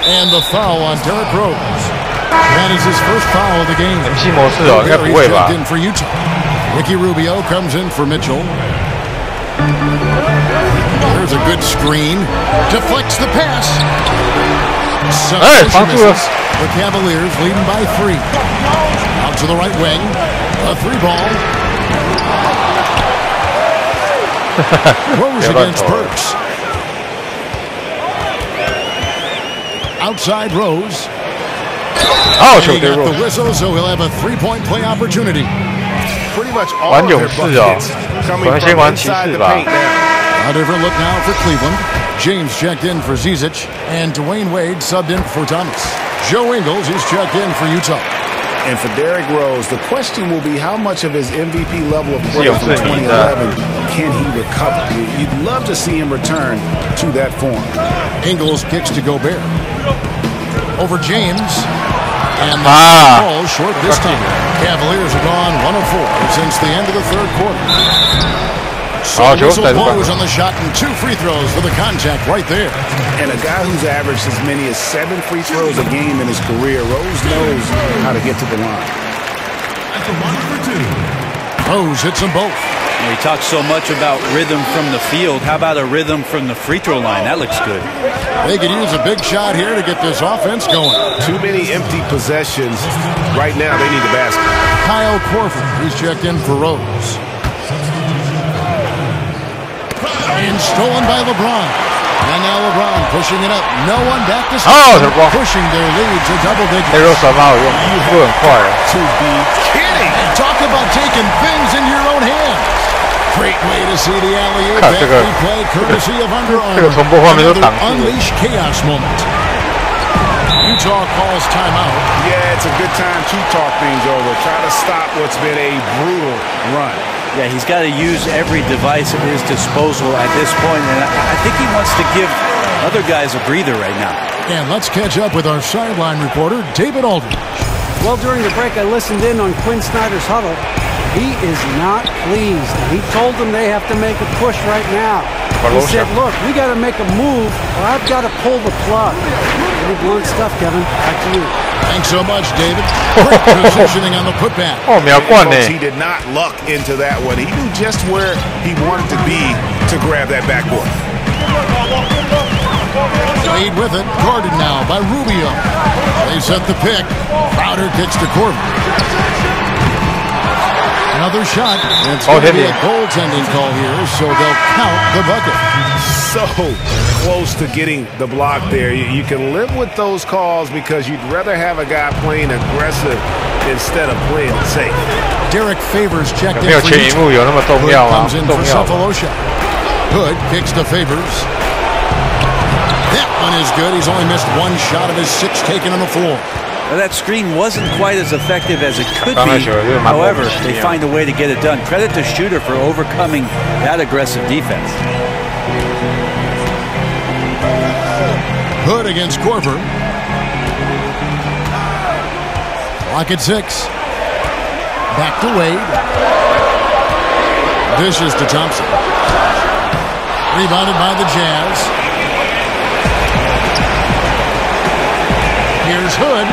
S7: And the foul on Derrick Rose. That is his first foul of the game. He's in for Utah. Ricky Rubio comes in for Mitchell. There's a good screen. Deflects the pass. The Cavaliers leading by 3. Out to the right wing. A 3-ball. Rose against Burks. Outside Rose.
S1: 好球
S7: He got the whistle, so he'll have a three-point play opportunity.
S9: Pretty much all of their buckets coming from inside the paint now.
S7: A different look now for Cleveland. James checked in for Zizic, and Dwayne Wade subbed in for Thomas. Joe Ingles is checked in for Utah.
S9: And for Derrick Rose, the question will be how much of his MVP level of play from 2011 can he recover? You'd love to see him return to that form.
S7: Ingles kicks to Gobert. Over James. And the ball short this time. Cavaliers have gone 1 of 4 since the end of the third quarter. So whistle blows on the shot and 2 free throws for the contact right there.
S9: And a guy who's averaged as many as 7 free throws a game in his career, Rose knows how to get to the line.
S7: Rose hits them both.
S17: We talk so much about rhythm from the field. How about a rhythm from the free throw line? That looks good.
S7: They could use a big shot here to get this offense going.
S9: Too many empty possessions. Right now, they need the basket.
S7: Kyle Korver, he's checked in for Rose. And stolen by LeBron. And now LeBron pushing it up. No one back to pushing their lead to double digits.
S1: You have
S7: to be kidding. Talk about taking things in your own hands. Great way to see the alley-oop. Replay courtesy of Under Armour. Another unleash chaos moment. Utah calls timeout.
S9: Yeah, it's a good time to talk things over. Try to stop what's been a brutal run.
S17: Yeah, he's got to use every device at his disposal at this point, and I think he wants to give other guys a breather right now.
S7: And let's catch up with our sideline reporter, David Aldridge.
S11: Well, during the break, I listened in on Quinn Snyder's huddle. He is not pleased. He told them they have to make a push right now. He said, look, we got to make a move, or I've got to pull the plug. Pretty blunt stuff, Kevin. Back to you.
S7: Thanks so much, David. Great positioning on the putback.
S9: He did not luck into that one. He knew just where he wanted to be to grab that backboard.
S7: Wade with it, guarded now by Rubio. They set the pick. Crowder kicks to Corbin. Another shot. It's going to be a goaltending call here, so they'll count the bucket.
S9: So close to getting the block there. You can live with those calls because you'd rather have a guy playing aggressive instead of playing it safe.
S7: Derek Favors checked in for Hood comes in for Cephalosha. Hood kicks to Favors. That one is good. He's only missed 1 shot of his 6 taken on the floor.
S17: Well, that screen wasn't quite as effective as it could be. However, they find a way to get it done. Credit to Shooter for overcoming that aggressive defense.
S7: Hood against Korver. Clock at 6. Back to Wade. Dishes to Thompson. Rebounded by the Jazz. Here's Hood.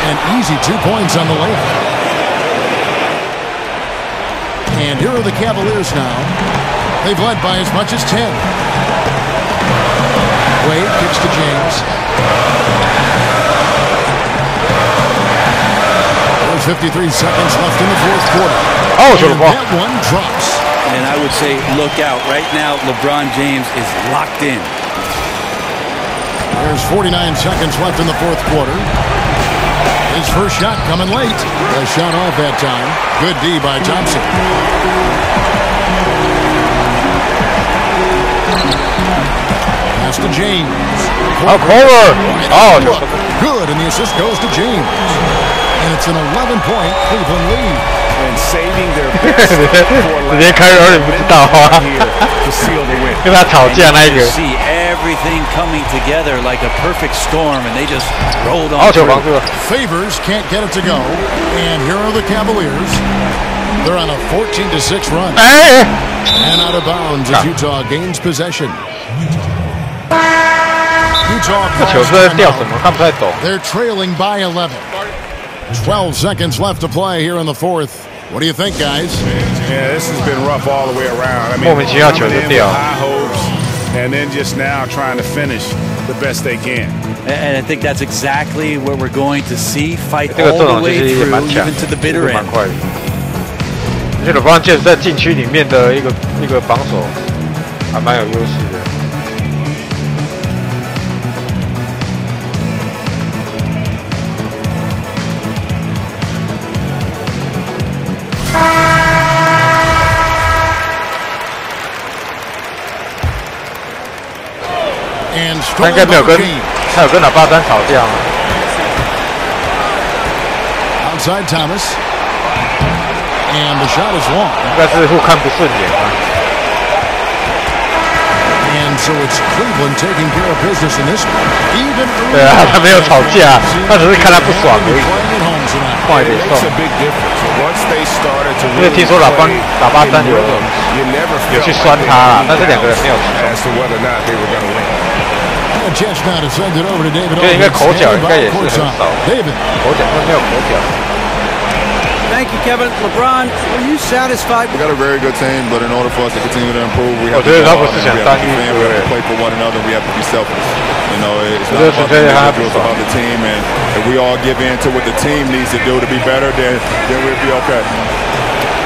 S7: An easy 2 points on the layup. And here are the Cavaliers now. They've led by as much as 10. Wade kicks to James. There's 53 seconds left in the fourth quarter. And that one drops.
S17: And I would say look out. Right now, LeBron James is locked in.
S7: There's 49 seconds left in the fourth quarter. His first shot coming late. A shot off that time. Good D by Thompson. Pass to James. Good, and the assist goes to James. And it's an 11-point Cleveland lead.
S9: And saving their best for last here to seal the win.
S17: You see everything coming together like a perfect storm, and they just rolled on through.
S7: Favors can't get it to go, and here are the Cavaliers. They're on a 14-6 run. And out of bounds as Utah gains possession. Utah calls timeout. They're trailing by 11. 12 seconds left to play here in the fourth. What do you think, guys?
S9: Yeah, this has been rough all the way around. I mean, coming in with high hopes, and then just now trying to finish the best they can.
S17: And I think that's exactly what we're going to see. Fight all the way through, even to the bitter end.
S1: 而且LeBron James在禁区里面的一个防守还蛮有优势的。他应该没有跟他有跟喇叭詹吵架吗
S7: ？Outside Thomas, and the shot is long.
S1: 应该是互看不顺眼啊。
S7: So it's Cleveland taking care of business in this one. Even
S1: 对啊，他没有吵架，他只是看他不爽而已。换一点送。因为听说喇叭詹有去酸他啦，但是两个人没有去。所以应该口角应该也是很少，口角没有口角。
S11: Thank you, Kevin. LeBron, were you satisfied?
S10: We got a very good team, but in order for us to continue to improve, we have to play for one another. We have to be selfish. You know, it's not about the individuals, about the team. And if we all give in to what the team needs to do to be better, then we'll be okay.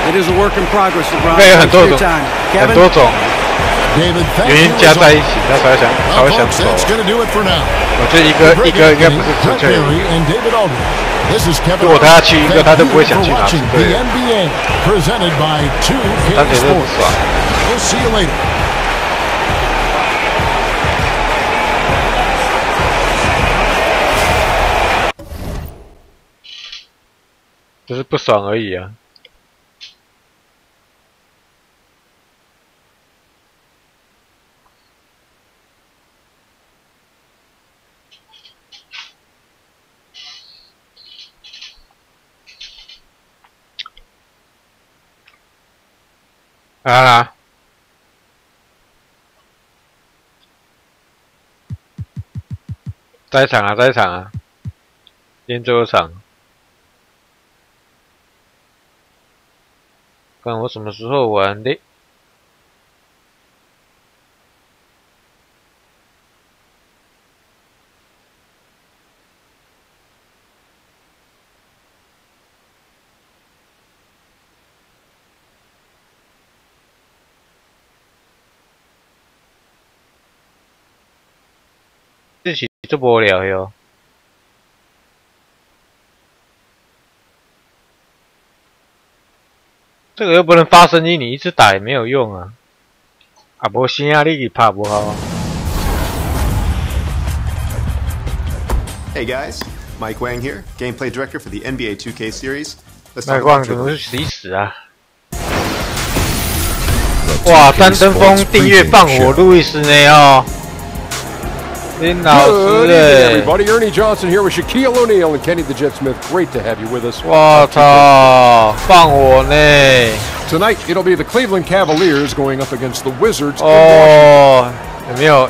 S11: It is a work in progress, LeBron.
S1: 应该有很多种原因加在一起，他才会想走。我觉得一个应该不是纯粹。 如果他要去一个，他就不会想去哪支队。他绝对不爽。就是不爽而已啊。啊！再场啊！再场啊！今天最后场。看我什么时候玩的？这是这无聊哟。这个又不能发声音，你一直打也没有用啊。啊，无声啊，你去拍不好啊。
S20: Hey guys, Mike Wang here, gameplay director for the NBA 2K series.
S1: 麦光怎么是死一死啊？哇，三登峰订阅放火路易斯呢哦。
S5: Good evening, everybody. Ernie Johnson here with Shaquille O'Neal and Kenny the Jet Smith. Great to have you with us.
S1: 哇操，放火呢
S5: Tonight it'll be the Cleveland Cavaliers going up against the Wizards.
S1: 哦，有没有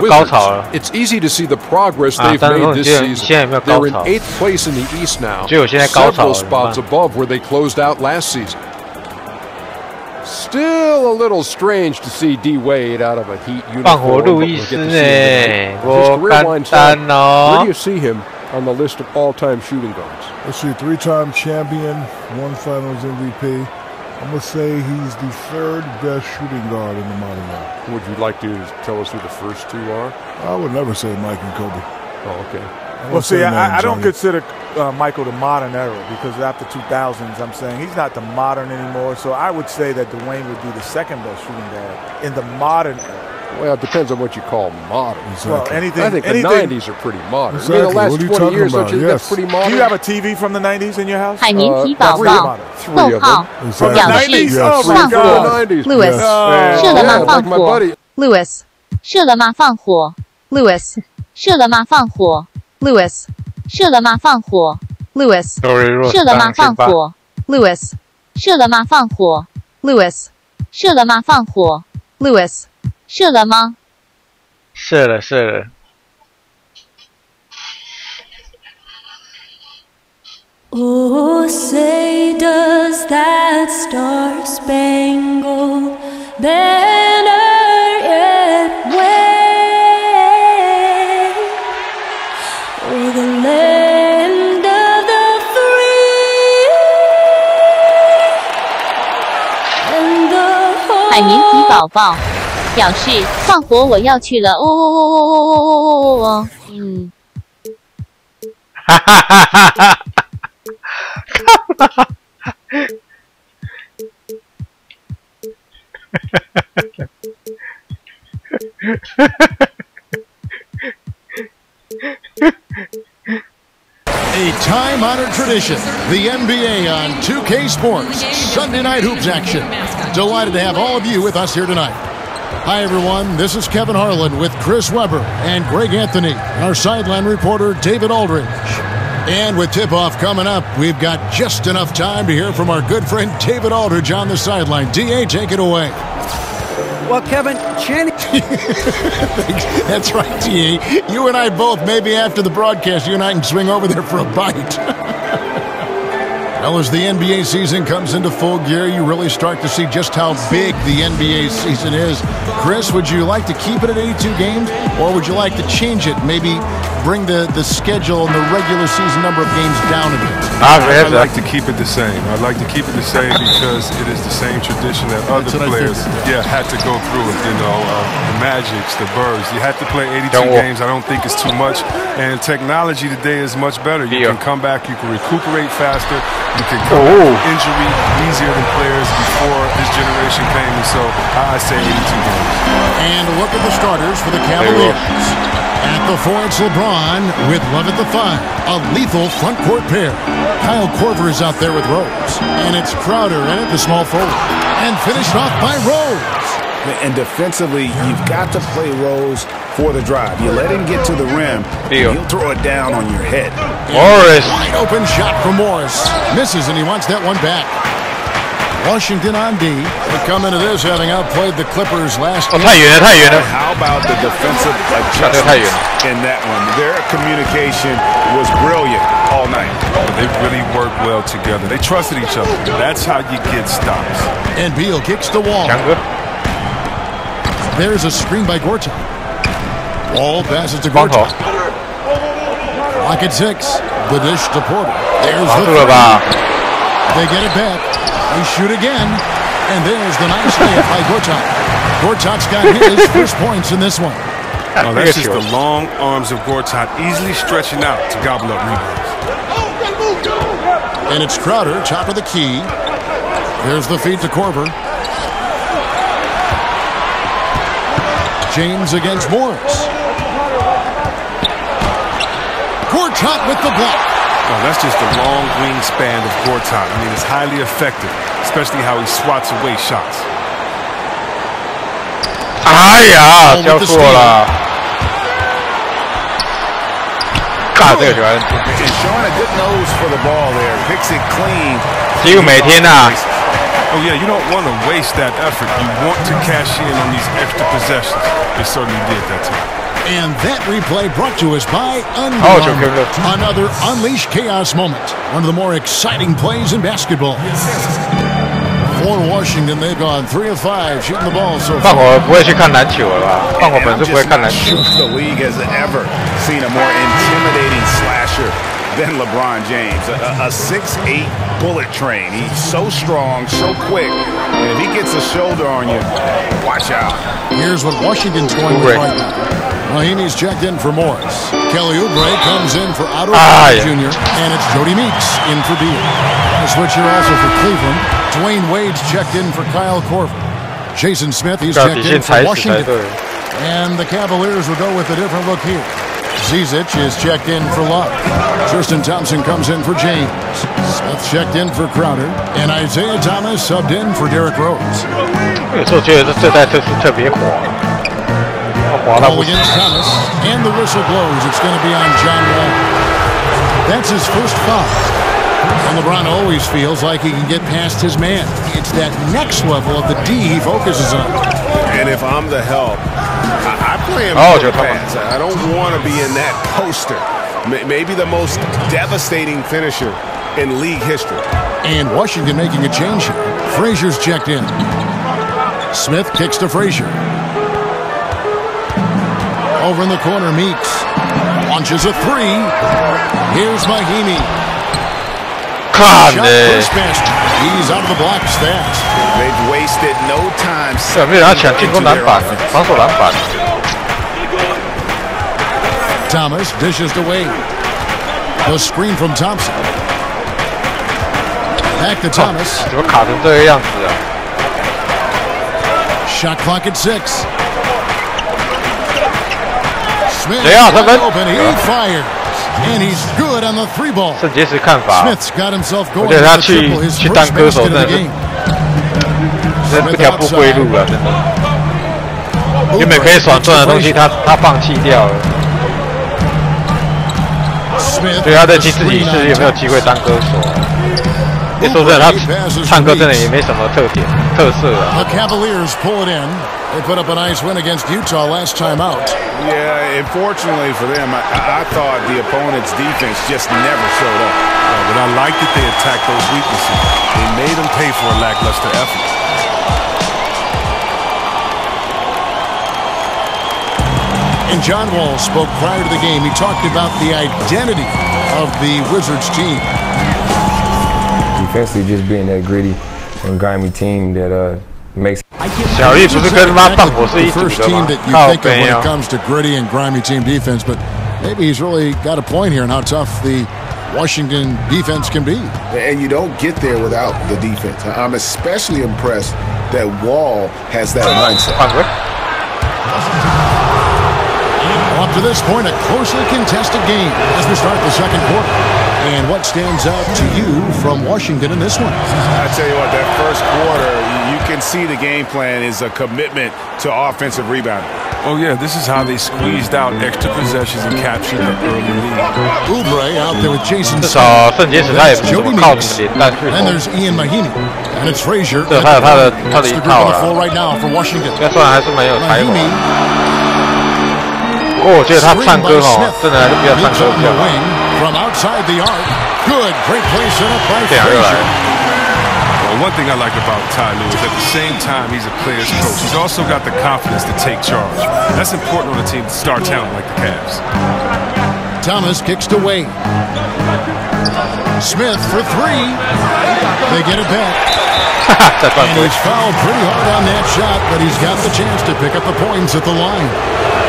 S1: 高潮了
S5: It's easy to see the progress they've made this season. They're in 8th place in the East now. Several spots above where they closed out last season. Still a little strange to see D Wade out of a Heat uniform.
S1: 放火路易斯呢，不简单哦。
S5: Where do you see him on the list of all-time shooting guards?
S12: Let's see, 3-time champion, 1 Finals MVP. I'm gonna say he's the 3rd best shooting guard in the modern era.
S5: Would you like to tell us who the first 2 are?
S12: I would never say Mike and Kobe.
S5: Oh, okay.
S19: Well, see, I don't consider Michael the modern era because after 2000s, I'm saying he's not the modern anymore. So I would say that Dwayne would be the 2nd best shooting guard in the modern era.
S5: Well, it depends on what you call modern.
S19: Exactly. Well,
S5: I think the 90s are pretty modern.
S12: Exactly.
S5: I mean, the last 20 years, don't you think that's pretty modern?
S19: Do you have a TV from the 90s in your house?
S21: 海绵体宝宝，逗号，表示放火。Lewis， 射了吗？放火。Lewis， 射了吗？放火。Lewis， 射了吗？放火。Lewis， 射了吗？放火。Lewis， 射了吗？放火。Lewis， 射了吗？放火。Lewis， 射了吗？放火。Lewis， 射了吗？
S1: 射了，射了。
S6: Oh, say does that star-spangled banner yet wave o'er the land of the free and the whole
S21: 海绵体宝宝表示放火我要去了哦。
S1: 哈哈哈哈哈！
S7: time-honored tradition, the NBA on 2K Sports, Sunday night hoops action. Delighted to have all of you with us here tonight. Hi, everyone. This is Kevin Harlan with Chris Webber and Greg Anthony, and our sideline reporter, David Aldridge. And with tip-off coming up, we've got just enough time to hear from our good friend David Aldridge on the sideline. D.A., take it away.
S11: Well, Kevin, Channing...
S7: That's right, D.A. You and I both, maybe after the broadcast, you and I can swing over there for a bite. Well, as the NBA season comes into full gear, you really start to see just how big the NBA season is. Chris, would you like to keep it at 82 games, or would you like to change it, maybe bring the schedule and the regular season number of games down a bit?
S3: I'd like to keep it the same. I'd like to keep it the same because it is the same tradition that other players had to go through it. You know, the Magics, the Birds. You have to play 82 games. I don't think it's too much. And technology today is much better. You can come back. You can recuperate faster. You can come back from injury easier than players before this generation came. And so I say 82 games.
S7: And look at the starters for the Cavaliers. At the 4, it's LeBron with Love at the 5. A lethal front court pair. Kyle Korver is out there with Rose. And it's Crowder in at the small forward. And finished off by Rose.
S9: And defensively, you've got to play Rose for the drive. You let him get to the rim, he'll throw it down on your head.
S7: Morris. Wide open shot from Morris. Misses, and he wants that one back. Washington on D. They come into this having outplayed the Clippers last game.
S9: How about the defensive adjustments in that one? Their communication was brilliant all night.
S3: They really worked well together. They trusted each other. That's how you get stops.
S7: And Beal kicks the wall. There's a screen by Gortat. Wall passes to Gortat. Clock at 6. The dish to Porter. There's the three. They get it back. They shoot again. And there's the nice layup by Gortat. Gortat's got his first points in this one.
S3: Oh, that's just the long arms of Gortat easily stretching out to gobble up rebounds.
S7: And it's Crowder, top of the key. There's the feed to Korver. James against Morris. Gortat with the block.
S3: Oh, that's just the long wingspan of Gortat. I mean, it's highly effective, especially how he swats away shots.
S1: 哎呀，交错了！干这个球！
S9: Showing a good nose for the ball there, picks it clean.
S1: 几乎每天啊。
S3: Oh, yeah, you don't want to waste that effort. You want to cash in on these extra possessions. They certainly did that time.
S7: And that replay brought to us by Under Armour. Another Unleash Chaos moment. One of the more exciting plays in basketball. For Washington, they've gone 3 of 5 shooting the ball so far.
S1: 我不会去看篮球了吧？放我本是不会看篮球。
S9: The league has ever seen a more intimidating slasher than LeBron James. A 6'8" bullet train. He's so strong, so quick. And if he gets a shoulder on you, watch out.
S7: Here's what Washington's going with right now. Mahimi's checked in for Morris. Kelly Oubre comes in for Otto Jr. And it's Jody Meeks in for Beal. A switcher also for Cleveland. Dwayne Wade's checked in for Kyle Korver. Jason Smith, he's checked in for Washington. And the Cavaliers will go with a different look here. Zizic is checked in for Love. Tristan Thompson comes in for James. Smith checked in for Crowder. And Isaiah Thomas subbed in for Derrick Rose.
S1: 有时候觉得这代测试特别滑，滑到不行。
S7: against Thomas. And the whistle blows. It's going to be on John Wall. That's his first foul. And LeBron always feels like he can get past his man. It's that next level of the D he focuses on.
S9: And if I'm the help, I play him pass. I don't want to be in that poster. Maybe the most devastating finisher in league history.
S7: And Washington making a change here. Frazier's checked in. Smith kicks to Frazier. Over in the corner, Meeks launches a 3. Here's Mahimi. He's out of the block stats.
S9: They've wasted no time.
S1: 没有人要抢进攻篮板，防守篮板。
S7: Thomas dishes to Wade. The screen from Thompson. Back to Thomas.
S1: 怎么卡成这个样子啊
S7: Shot clock at 6. Smith
S1: They are
S7: open. He fires. And he's good on the 3 ball.
S1: 圣结石看法，
S7: Smith's got himself
S1: 我
S7: going
S1: 觉得他
S7: with the triple, his
S1: 去当
S7: first
S1: 歌手
S7: basket
S1: 真
S7: of
S1: 的
S7: the
S1: 是
S7: game.
S1: 这条不归路了，真的。原本可以爽赚的东西，他放弃掉了。所以他在其自己是有没有机会当歌手？也说真的，他唱歌真的也没什么特色啊。
S7: The Cavaliers pull it in. They put up a nice win against Utah last time out.
S9: Yeah, unfortunately for them, I thought the opponent's defense just never showed up.
S3: But I like that they attacked those weaknesses. They made them pay for a lackluster effort.
S7: And John Wall spoke prior to the game. He talked about the identity of the Wizards team.
S13: Defensively, just being that gritty and grimy team that makes.
S1: 小玉不是跟他放火是一组的吗？靠北
S7: when it comes to gritty and grimy team defense, but maybe he's really got a point here in how tough the Washington defense can be.
S22: And you don't get there without the defense. I'm especially impressed that Wall has that mindset.
S7: Up to this point, a closely contested game as we start the second quarter. And what stands out to you from Washington in this one?
S9: I tell you what, that first quarter, you can see the game plan is a commitment to offensive rebounding.
S3: Oh, yeah, this is how they squeezed out extra possessions and captured the early lead.
S7: Oubre out there with Jason.
S1: 至少圣结石他也不是靠什么连弹去
S7: And there's Ian Mahinmi. And it's Frazier.
S1: 对，还有他的一套啊，
S7: right now for Washington.
S1: 应该算还是蛮有才华。不过我觉得他唱歌真的还是不要唱歌比较好。
S7: From outside the arc. Good, great play set up by
S1: 这样又来了。
S3: Well, one thing I like about Ty Lue is at the same time he's a player's coach, he's also got the confidence to take charge. That's important on a team with star talent like the Cavs.
S7: Thomas kicks to Wade. Smith for 3. They get it back. And he's fouled pretty hard on that shot, but he's got the chance to pick up the points at the line.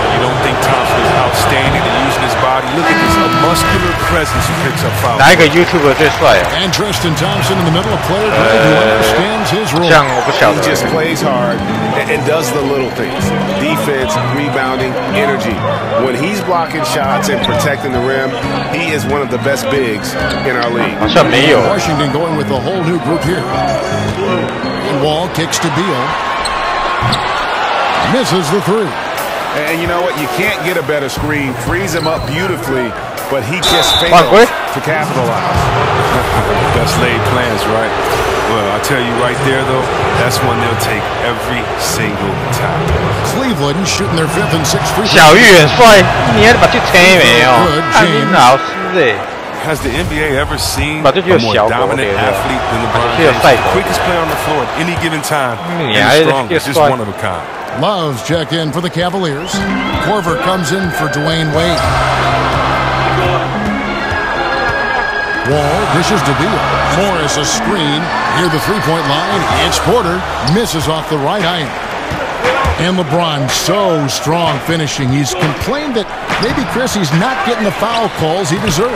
S3: You don't think Thompson is outstanding at using his body? Look at this, a muscular presence who picks up fouls.
S1: 哪一个 YouTuber 最帅啊？
S7: And Tristan Thompson in the middle of player play who understands his role.
S1: 像我不晓得。
S9: He just plays hard and does the little things. Defense, rebounding, energy. When he's blocking shots and protecting the rim, he is one of the best bigs in our league.
S1: 好像没有。
S7: Washington going with a whole new group here. And Wall kicks to Beal. Misses the 3.
S9: And you know what? You can't get a better screen. Frees him up beautifully, but he just fails to capitalize.
S3: Best laid plans, right? Well, I tell you right there, though, that's one they'll take every single time.
S7: Cleveland shooting their 5th and 6th free throws.
S1: 小玉很帅，你还把去吹没有？看你老师哎。
S3: Has the NBA ever seen
S1: a
S3: more dominant athlete than LeBron James? The quickest player on the floor at any given time, and the strongest, just one of a kind.
S7: Love's check in for the Cavaliers. Korver comes in for Dwayne Wade. Wall dishes to Beal. Morris a screen near the three-point line. It's Porter. Misses off the right iron. And LeBron so strong finishing. He's complained that maybe he's not getting the foul calls he deserves.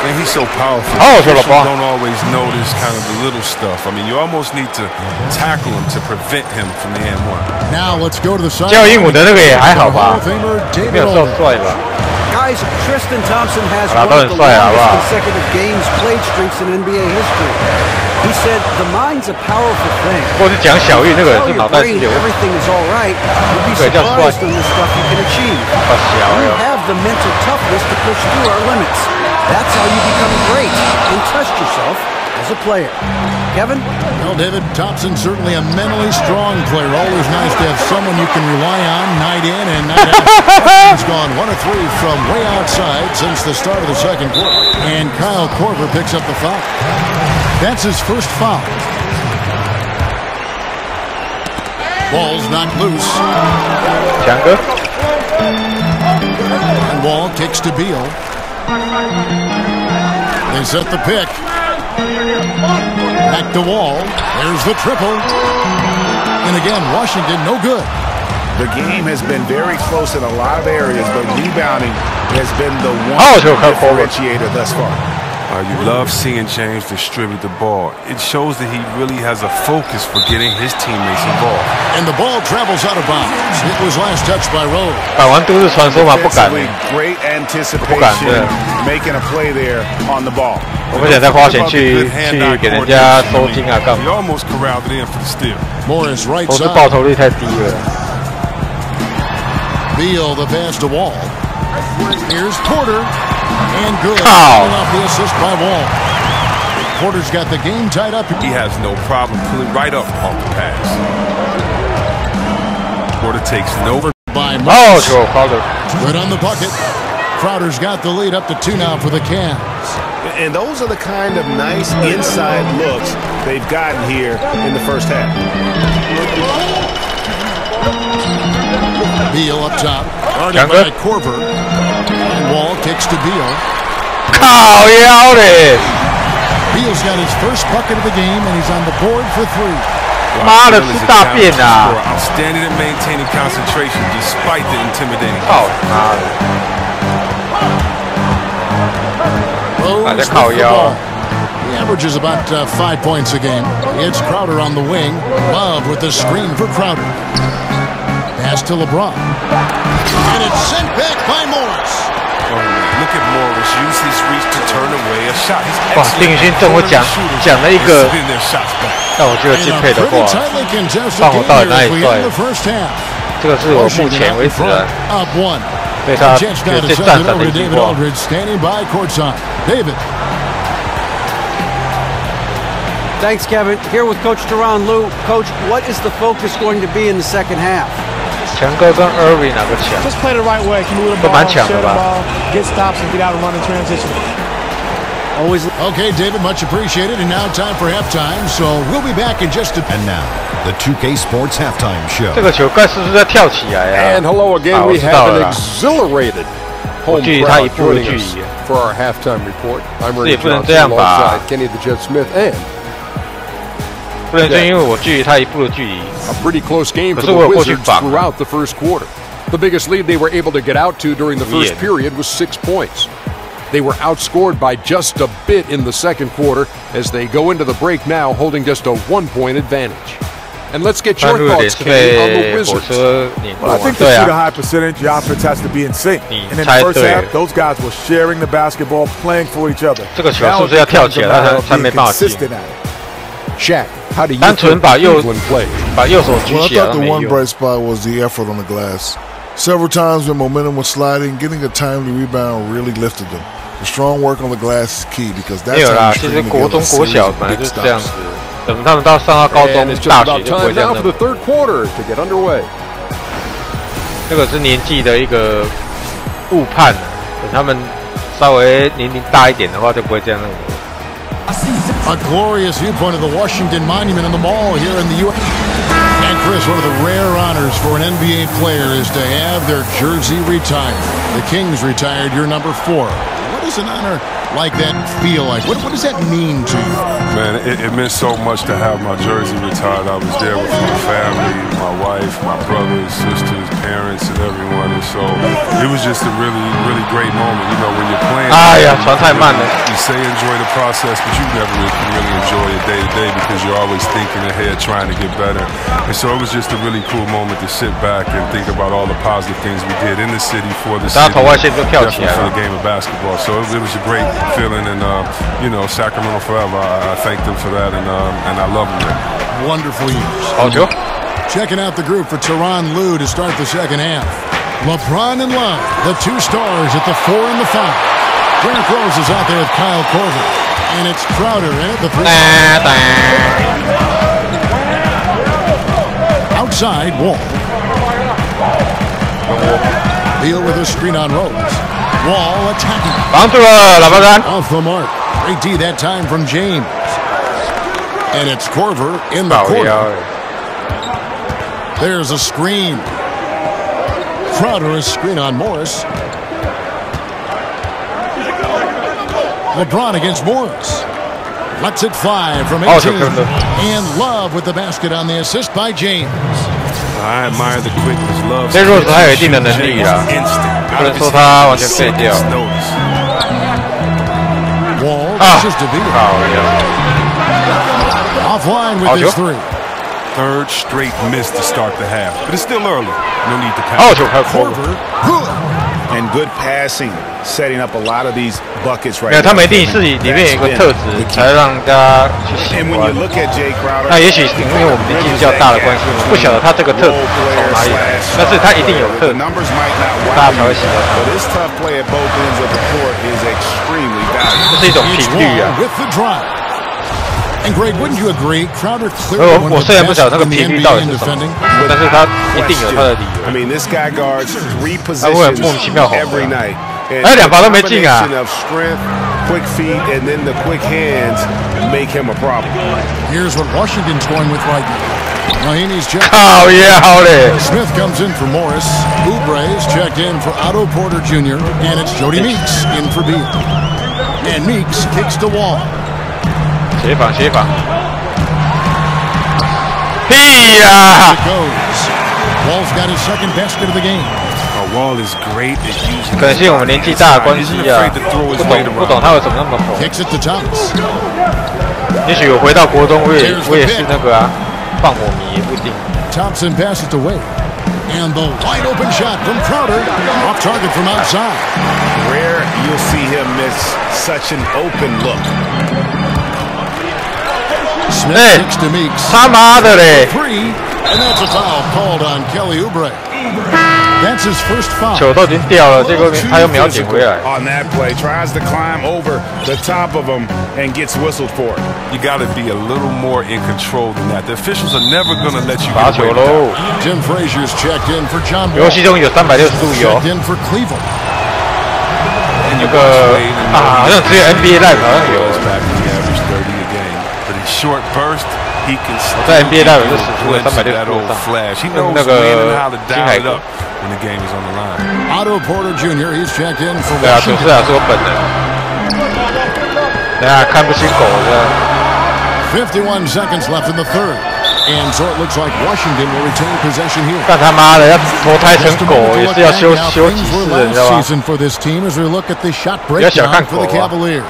S3: And he's so powerful. Don't always notice kind of the little stuff. I mean, you almost need to tackle him to prevent him from the and one.
S7: Now let's go to the side.
S1: 教英武的那个也还好吧，没有这么帅吧。
S11: Guys, Tristan Thompson has one of the longest consecutive games played streaks in NBA history. He said the mind's a powerful thing.
S1: 或是讲小玉那个是脑袋是有。
S11: Everything is all right. You'd be surprised on the stuff you can achieve. We have the mental toughness to push through our limits. That's how you become great and test yourself as a player. Kevin?
S7: Well, David, Thompson certainly a mentally strong player. Always nice to have someone you can rely on night in and night out. He's gone 1 of 3 from way outside since the start of the second quarter. And Kyle Korver picks up the foul. That's his first foul. Ball's knocked loose.
S1: Django.
S7: And Wall kicks to Beal. They set the pick. Back to Wall. There's the triple. And again, Washington no good.
S9: The game has been very close in a lot of areas, but rebounding has been the one differentiator thus far.
S3: You love seeing James distribute the ball. It shows that he really has a focus for getting his teammates involved.
S7: And the ball travels out of bounds. It was last touched by Rose.
S1: 打完都市传说嘛，不敢。
S9: Great anticipation, making a play there on the ball.
S1: 我不想再花钱去给人家收金啊，干嘛？
S3: He almost corralled it in for the steal.
S7: Morris right
S1: 投资
S7: side.
S1: 报酬率太低了。
S7: Beal the pass to Wall. Here's Porter. And good.
S1: Ow.
S7: Off the assist by Wall. Porter's got the game tied up.
S3: He has no problem pulling right up off the pass. Porter takes no.
S7: By
S1: Morris. Oh, Crowder.
S7: Good on the bucket. Crowder's got the lead up to 2 now for the Cavs.
S9: And those are the kind of nice inside looks they've gotten here in the first half.
S7: Beal up top. Guarded by Korver. And Wall kicks to Beal.
S1: 靠腰嘞
S7: Beal's got his first bucket of the game, and he's on the board for 3.
S1: 妈的，吃大便啊
S3: Outstanding at maintaining concentration despite the intimidating.
S1: 操妈的！还在靠腰。
S7: He averages about 5 points a game. It's Crowder on the wing. Love with the screen for Crowder. Pass to LeBron. And it's sent back by Morris.
S3: Oh, look at Morris use his reach to turn away a shot.
S1: 哇，丁宇勋正我讲了一个，让我觉得敬佩的话，放我到底哪里帅？这个是我目前为止的对他最赞赏的一句话。
S11: Thanks, Kevin. Here with Coach Teron Lou. Coach, what is the focus going to be in the second half?
S1: 强哥跟 Irving 哪个强？
S14: Just play the right way. Move the
S1: 都
S14: ball,
S1: 蛮强
S14: share
S1: 的
S14: the
S1: 吧？
S14: ball, get stops and get out and run in transition.
S11: Always.
S7: Okay, David, much appreciated. And now time for halftime. So we'll be back in just a.
S4: And now the 2K Sports Halftime Show.
S1: 这个球盖是不是在跳起来啊
S5: And hello again. We have an exhilarated home crowd joining us for our halftime report. I'm Ernie Johnson alongside Kenny the Jet Smith and.
S1: 不能就因为我距离他一步的距离。
S5: A pretty close game for the Wizards throughout the first quarter. The biggest lead they were able to get out to during the first period was 6 points. They were outscored by just a bit in the second quarter as they go into the break now holding just a 1-point advantage. And let's get your thoughts, Kenny, on the Wizards.
S19: Well, I think to shoot a high percentage, your offense has to be in sync. And in the first half, those guys were sharing the basketball, playing for each other.
S1: 这个球是不是要跳起来，他才没办法进？
S5: Shaq, how do you
S1: 单纯把右手举起来
S12: I thought the one bright spot was the effort on the glass. Several times when momentum was sliding, getting a timely rebound really lifted them. The strong work on the glass is key because that's
S1: 没有啦，
S12: how
S1: 其
S12: you
S1: 实
S12: string
S1: 国中、
S12: together
S1: 国小
S12: series
S1: 本来
S12: of
S1: 就
S12: big
S1: 是这样
S12: stops.
S1: 子，等他们到上到高中、大学就不会这样
S5: for the third quarter to get underway.
S1: 这个是年纪的一个误判，等他们稍微年龄大一点的话，就不会这样。
S7: A glorious viewpoint of the Washington Monument in the Mall here in the U.S. And Chris, one of the rare honors for an NBA player is to have their jersey retired. The Kings retired your number 4. What does an honor like that feel like? What does that mean to you?
S3: Man, it meant so much to have my jersey retired. I was there with my family, my wife, my brothers, sisters, parents, and everyone. And so it was just a really, really great moment. You know, when you're playing, you say enjoy the process, but you never really enjoy it day to day because you're always thinking ahead, trying to get better. And so it was just a really cool moment to sit back and think about all the positive things we did in the city, for the city, definitely for the game of basketball. So it was a great feeling, and you know, Sacramento forever. I thank them for that, and I love them.
S7: Wonderful years. Checking out the group for Teron Lou to start the second half. LeBron and Love, the 2 stars at the 4 and the 5. Derrick Rose is out there with Kyle Korver, and it's Crowder in at the 3. Outside, Wall. Beal with a screen on Rose. Wall attacking. Off the mark. Great D that time from James. And it's Korver in the corner. There's a screen. Crowder a screen on Morris. LeBron against Morris. Lets it fly from 18. And Love with the basket on the assist by James.
S3: I admire the quickness. Love.
S1: 这若是还有一定的能力啦，不能说他完全废掉。
S7: Wall pushes to beat it. Offline with his three.
S3: Third straight miss to start the half, but it's still early. No need to panic.
S9: And good passing, setting up a lot of these buckets right
S1: 没有，他们一定是里面有一个特质，才让大家去喜欢。那也许是因为我们年纪比较大的关系，我不晓得他这个特质从哪里来，但是他一定有特质，大家才会喜欢他。这是一种频率啊。
S7: And Greg, wouldn't you agree? Crowder
S1: 我虽然不晓得那个频率到底是什么，但是他一定有他的理由。
S9: I mean, this guy guards 3
S1: 他会莫名其妙红。
S9: every night.
S1: 哎，2罚都没进啊
S9: ！Quick feet and then the quick hands make him a problem.
S7: Here's what Washington's going with right now. Mahinmi's checked.
S1: Oh yeah, holy.
S7: Smith comes in for Morris. Oubre's checked in for Otto Porter Jr. And it's Jody Meeks in for Beal. And Meeks kicks to Wall.
S1: 协防。屁呀
S7: Wall's got his second basket of the game.
S3: Wall is great at using.
S1: 可能是我们年纪大的关系啊，不懂他为什么那么红。
S7: Kicks it to Thomas.
S1: 也许我回到国中，我也是那个啊，放火迷也不一定。
S7: Thompson passes to Wade. And the wide open shot from Crowder. Off target from outside.
S9: Rare you'll see him miss such an open look.
S7: Smith kicks to Meeks.
S1: 他妈的嘞
S7: ！3, and that's a foul called on Kelly Oubre. That's his first foul.
S1: 球都已经掉了，这个他又秒捡回来。
S9: On that play, tries to climb over the top of him and gets whistled for it.
S3: You got to be a little more in control than that. The officials are never going to let you
S1: 罚
S3: get
S1: 球
S3: away with
S1: 喽
S3: that.！
S7: Jim Frazier's checked in for John Wall.
S1: 游戏中有360度油。
S7: Checked in for Cleveland.
S1: 那个好像只有 NBA Live 好像有。
S3: Short burst, he can
S1: 我在 NBA Live 就使出了
S3: that old
S1: 360
S3: flash. He
S1: 度
S3: knows
S1: 那
S3: when and
S1: 个
S3: how to
S1: 金
S3: dial
S1: 海
S3: it
S1: 哥
S3: up when the game is on the line.
S7: Otto Porter Jr. He's checked in for
S1: 对啊，是
S7: Washington.
S1: 啊，是我本人。等下看不起狗的。
S7: 51 seconds left in the third. And so it looks like Washington will retain possession here.
S1: 干他妈的，要投胎成狗也是要休几次的，你知道吗？
S7: Season for this team as we look at the shot
S1: 不要小看
S7: breakdown
S1: 狗
S7: for the
S1: 啊。
S7: Cavaliers.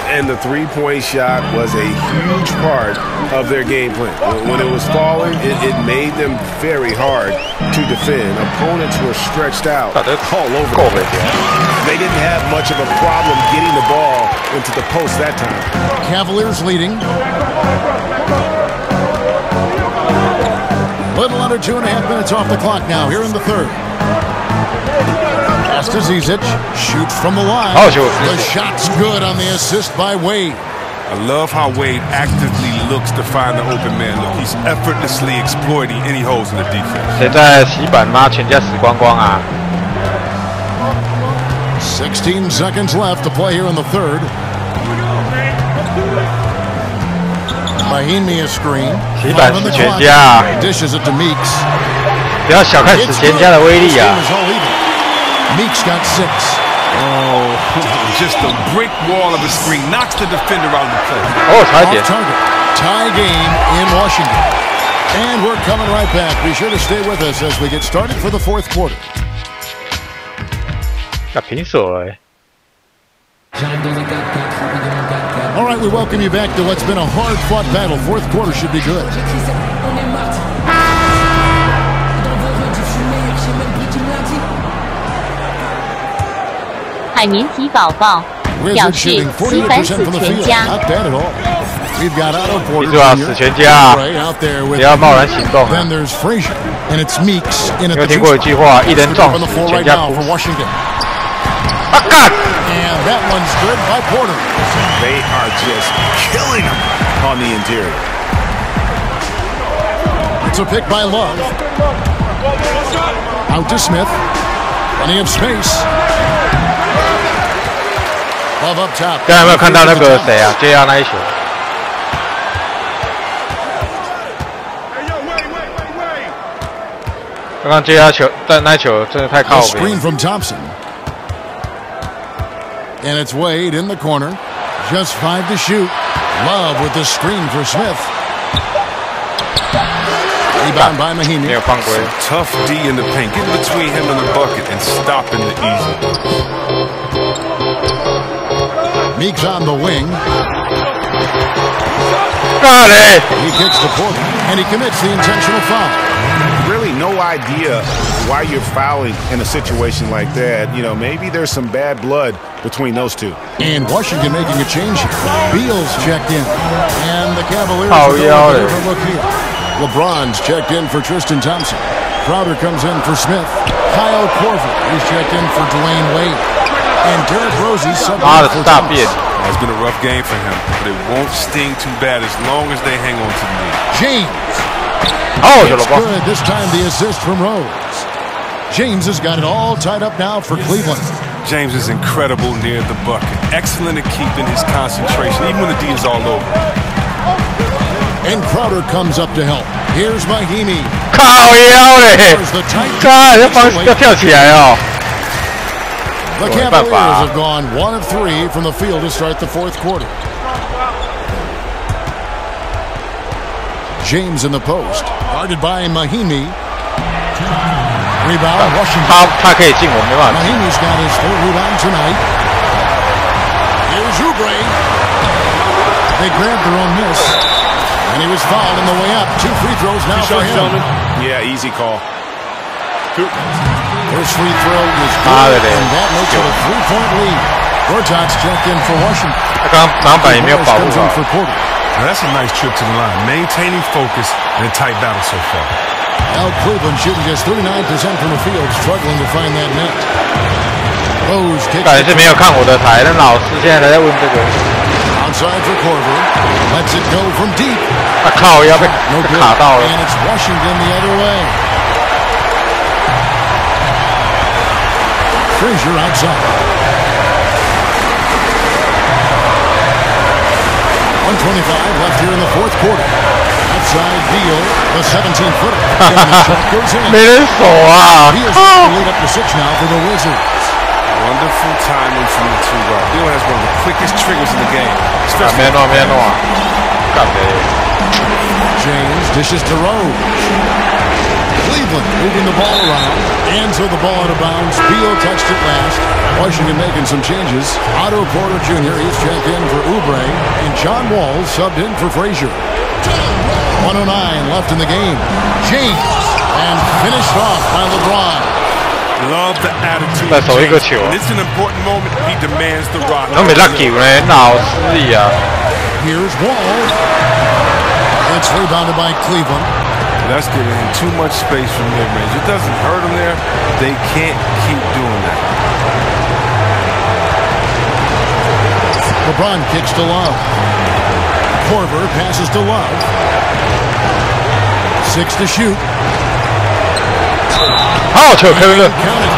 S9: And the three-point shot was a huge part of their game plan. When it was falling, it made them very hard to defend. Opponents were stretched out all over the place. They didn't have much of a problem getting the ball into the post that time.
S7: Cavaliers leading. Little under 2.5 minutes off the clock now here in the third. Pass to Zizic, shoots from the line. The shot's good on the assist by Wade.
S3: I love how Wade actively looks to find the open man look. He's effortlessly exploiting any holes in the defense.
S1: 谁在洗版吗？全家死光光啊！
S7: 16 seconds left to play here in the third. Mahinmi a screen.
S1: 洗版死全家
S7: Dishes it to Meeks.
S1: 不要小看死全家的威力啊！
S7: Meeks got 6.
S3: Oh, just a brick wall of a screen knocks the defender out of the play.
S1: Oh, target.
S7: Tie game in Washington. And we're coming right back. Be sure to stay with us as we get started for the fourth quarter.
S1: 打平手了
S7: All right, we welcome you back to what's been a hard-fought battle. Fourth quarter should be good.
S21: 海绵体宝宝表示洗版死全家。
S7: We've got Otto Porter
S1: 记住啊，死全家啊！不要贸然行动啊！
S7: Then there's Frazier, and it's Meeks in
S1: 有
S7: at
S1: 没有
S7: the
S1: 听过一句话？一人撞死
S7: on the floor
S1: 全
S7: right
S1: 家
S7: now
S1: 哭
S7: for。Washington.
S1: 啊干！
S7: And that one's good by Porter.
S9: They are just killing them on the interior.
S7: It's a pick by Love. Out to Smith. Plenty of space. Love up top.
S1: 刚才有没有看到那个谁啊 ？JR 那一球？刚刚 JR 球，但那一球真的太靠
S7: A
S1: 北。
S7: screen from Thompson. And it's Wade in the corner. Just 5 to shoot. Love with the screen for Smith. Rebound by Mahinmi.
S1: 没有犯规。
S3: Tough D in the paint. Get between him and the bucket and stopping the easy.
S7: Meeks on the wing.
S1: Got it.
S7: He kicks the Porter, and he commits the intentional foul.
S9: Really no idea why you're fouling in a situation like that. You know, maybe there's some bad blood between those two.
S7: And Washington making a change here. Beal's checked in. And the Cavaliers are going a different look here. LeBron's checked in for Tristan Thompson. Crowder comes in for Smith. Kyle Korver is checked in for Dwayne Wade. And Derrick Rosie's subbed in for Thomas.
S3: It's been a rough game for him, but it won't sting too bad as long as they hang on to the lead.
S7: James.
S1: Oh,
S7: it's good. This time the assist from Rose. James has got it all tied up now for Cleveland.
S3: James is incredible near the bucket. Excellent at keeping his concentration, even when the D is all over.
S7: And Crowder comes up to help. Here's Mahimi.
S1: 靠腰嘞！看，这防要跳起来哦。
S7: The Cavaliers have gone 1 of 3 from the field to start the fourth quarter. James in the post, guarded by Mahimi. Rebound, Washington.
S1: 他可以进，我没办法。
S7: Mahimi's got his third rebound tonight. Here's Oubre. They grabbed their own miss, and he was fouled on the way up. 2 free throws now for him.
S9: Yeah, easy call.
S7: First free throw is good, and that makes it a 3-point lead. Gortat's checked in for Washington.
S1: 刚板也没有保护好。
S3: Now that's a nice trip to the line, maintaining focus in a tight battle so far.
S7: Now Cleveland shooting just 39% from the field, struggling to find that net. Rose kicks.
S1: 感觉是没有看我的台，但老师现在还在问这个。
S7: Outside for Korver, lets it go from deep.
S1: 靠，要被卡到了。
S7: And it's Washington the other way. Frazier outside. 1:25 left here in the fourth quarter. Outside Beal, the 17-footer.
S1: 没人守啊！
S7: He is lead up to 6 now for the Wizards.
S3: Wonderful timing from the two guard. Beal has one of the quickest triggers in the game.
S7: James dishes to Rose. Cleveland moving the ball around. And so the ball out of bounds. Beal touched it last. Washington making some changes. Otto Porter Jr. He's checked in for Oubre. And John Wall subbed in for Frazier. 1:09 left in the game. James. And finished off by LeBron.
S3: Love the attitude. It's an important moment. He demands the rock.
S1: 都没 lucky 呢，老师呀。
S7: Here's Wall. It's rebounded by Cleveland.
S3: That's giving him too much space from mid-range. It doesn't hurt him there. They can't keep doing that.
S7: LeBron kicks to Love. Korver passes to Love. 6 to shoot.
S1: 好球，开了！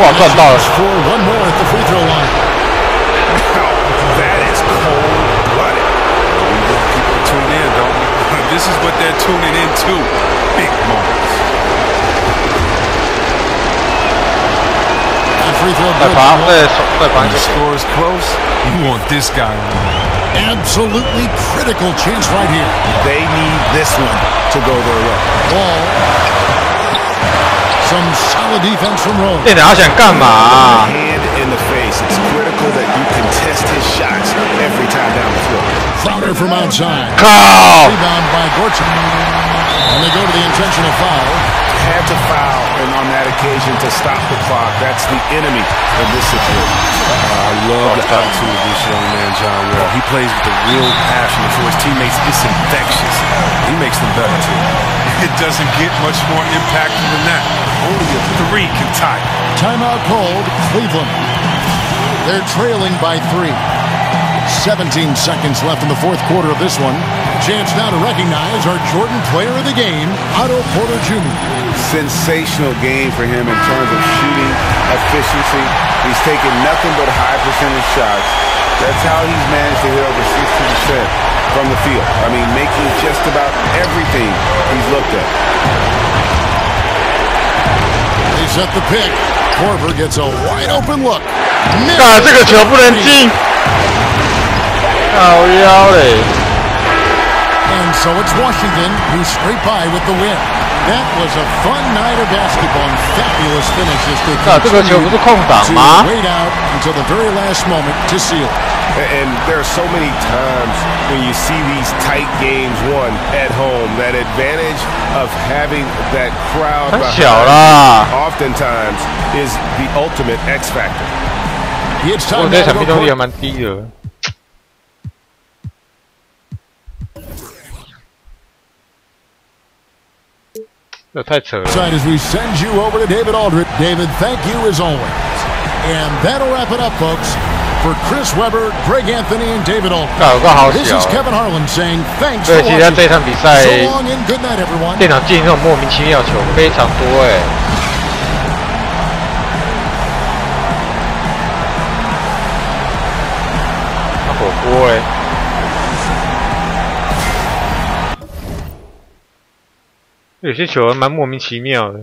S1: 哇，赚到了！
S7: For one more at the free throw line.
S9: That is cold-blooded.
S3: People tune in, don't we? This is what they're tuning into. Big moments.
S7: That free throw.
S3: When the score is close, you want this guy.
S7: Absolutely critical chance right here.
S9: They need this one to go their way.
S7: Wall. Some solid defense from Rose.
S1: 电脑想干嘛？
S9: Hand in the face. It's critical that you contest his shots every time down the floor.
S7: Crowder from outside.
S1: 靠！
S7: Rebound by Gortat. And they go to the intentional foul.
S9: Had to foul, and on that occasion to stop the clock. That's the enemy of this situation.
S3: I love the attitude of this young man, John Wall. He plays with a real passion for his teammates. It's infectious. He makes them better, too. It doesn't get much more impactful than that. Only a 3 can tie.
S7: Timeout called. Cleveland. They're trailing by 3. 17 seconds left in the fourth quarter of this one. Chance now to recognize our Jordan player of the game, Otto Porter Jr.
S9: Sensational game for him in terms of shooting efficiency. He's taken nothing but high percentage shots. That's how he's managed to hit over 60% from the field. I mean, making just about everything he's looked at.
S7: They set the pick. Korver gets a wide open look.
S1: 这个球不能进。靠腰嘞。
S7: And so it's Washington who scrape by with the win. That was a fun night of basketball and fabulous finishes to continue to wait out until the very last moment to seal it.
S9: And there are so many times when you see these tight games won at home, that advantage of having that crowd behind oftentimes is the ultimate X factor.
S1: It's time to go court. 这太扯了。
S7: As we send you over to David Aldridge. David, thank you as always. And that'll wrap it up, folks. For Chris Webber, Greg Anthony, and David Aldridge. This is Kevin Harlan saying thanks for
S1: 对，其实这场比赛
S7: so long and good night, everyone.
S1: 电脑进那种莫名其妙球非常多哎。那火锅哎。 有些球蛮莫名其妙的。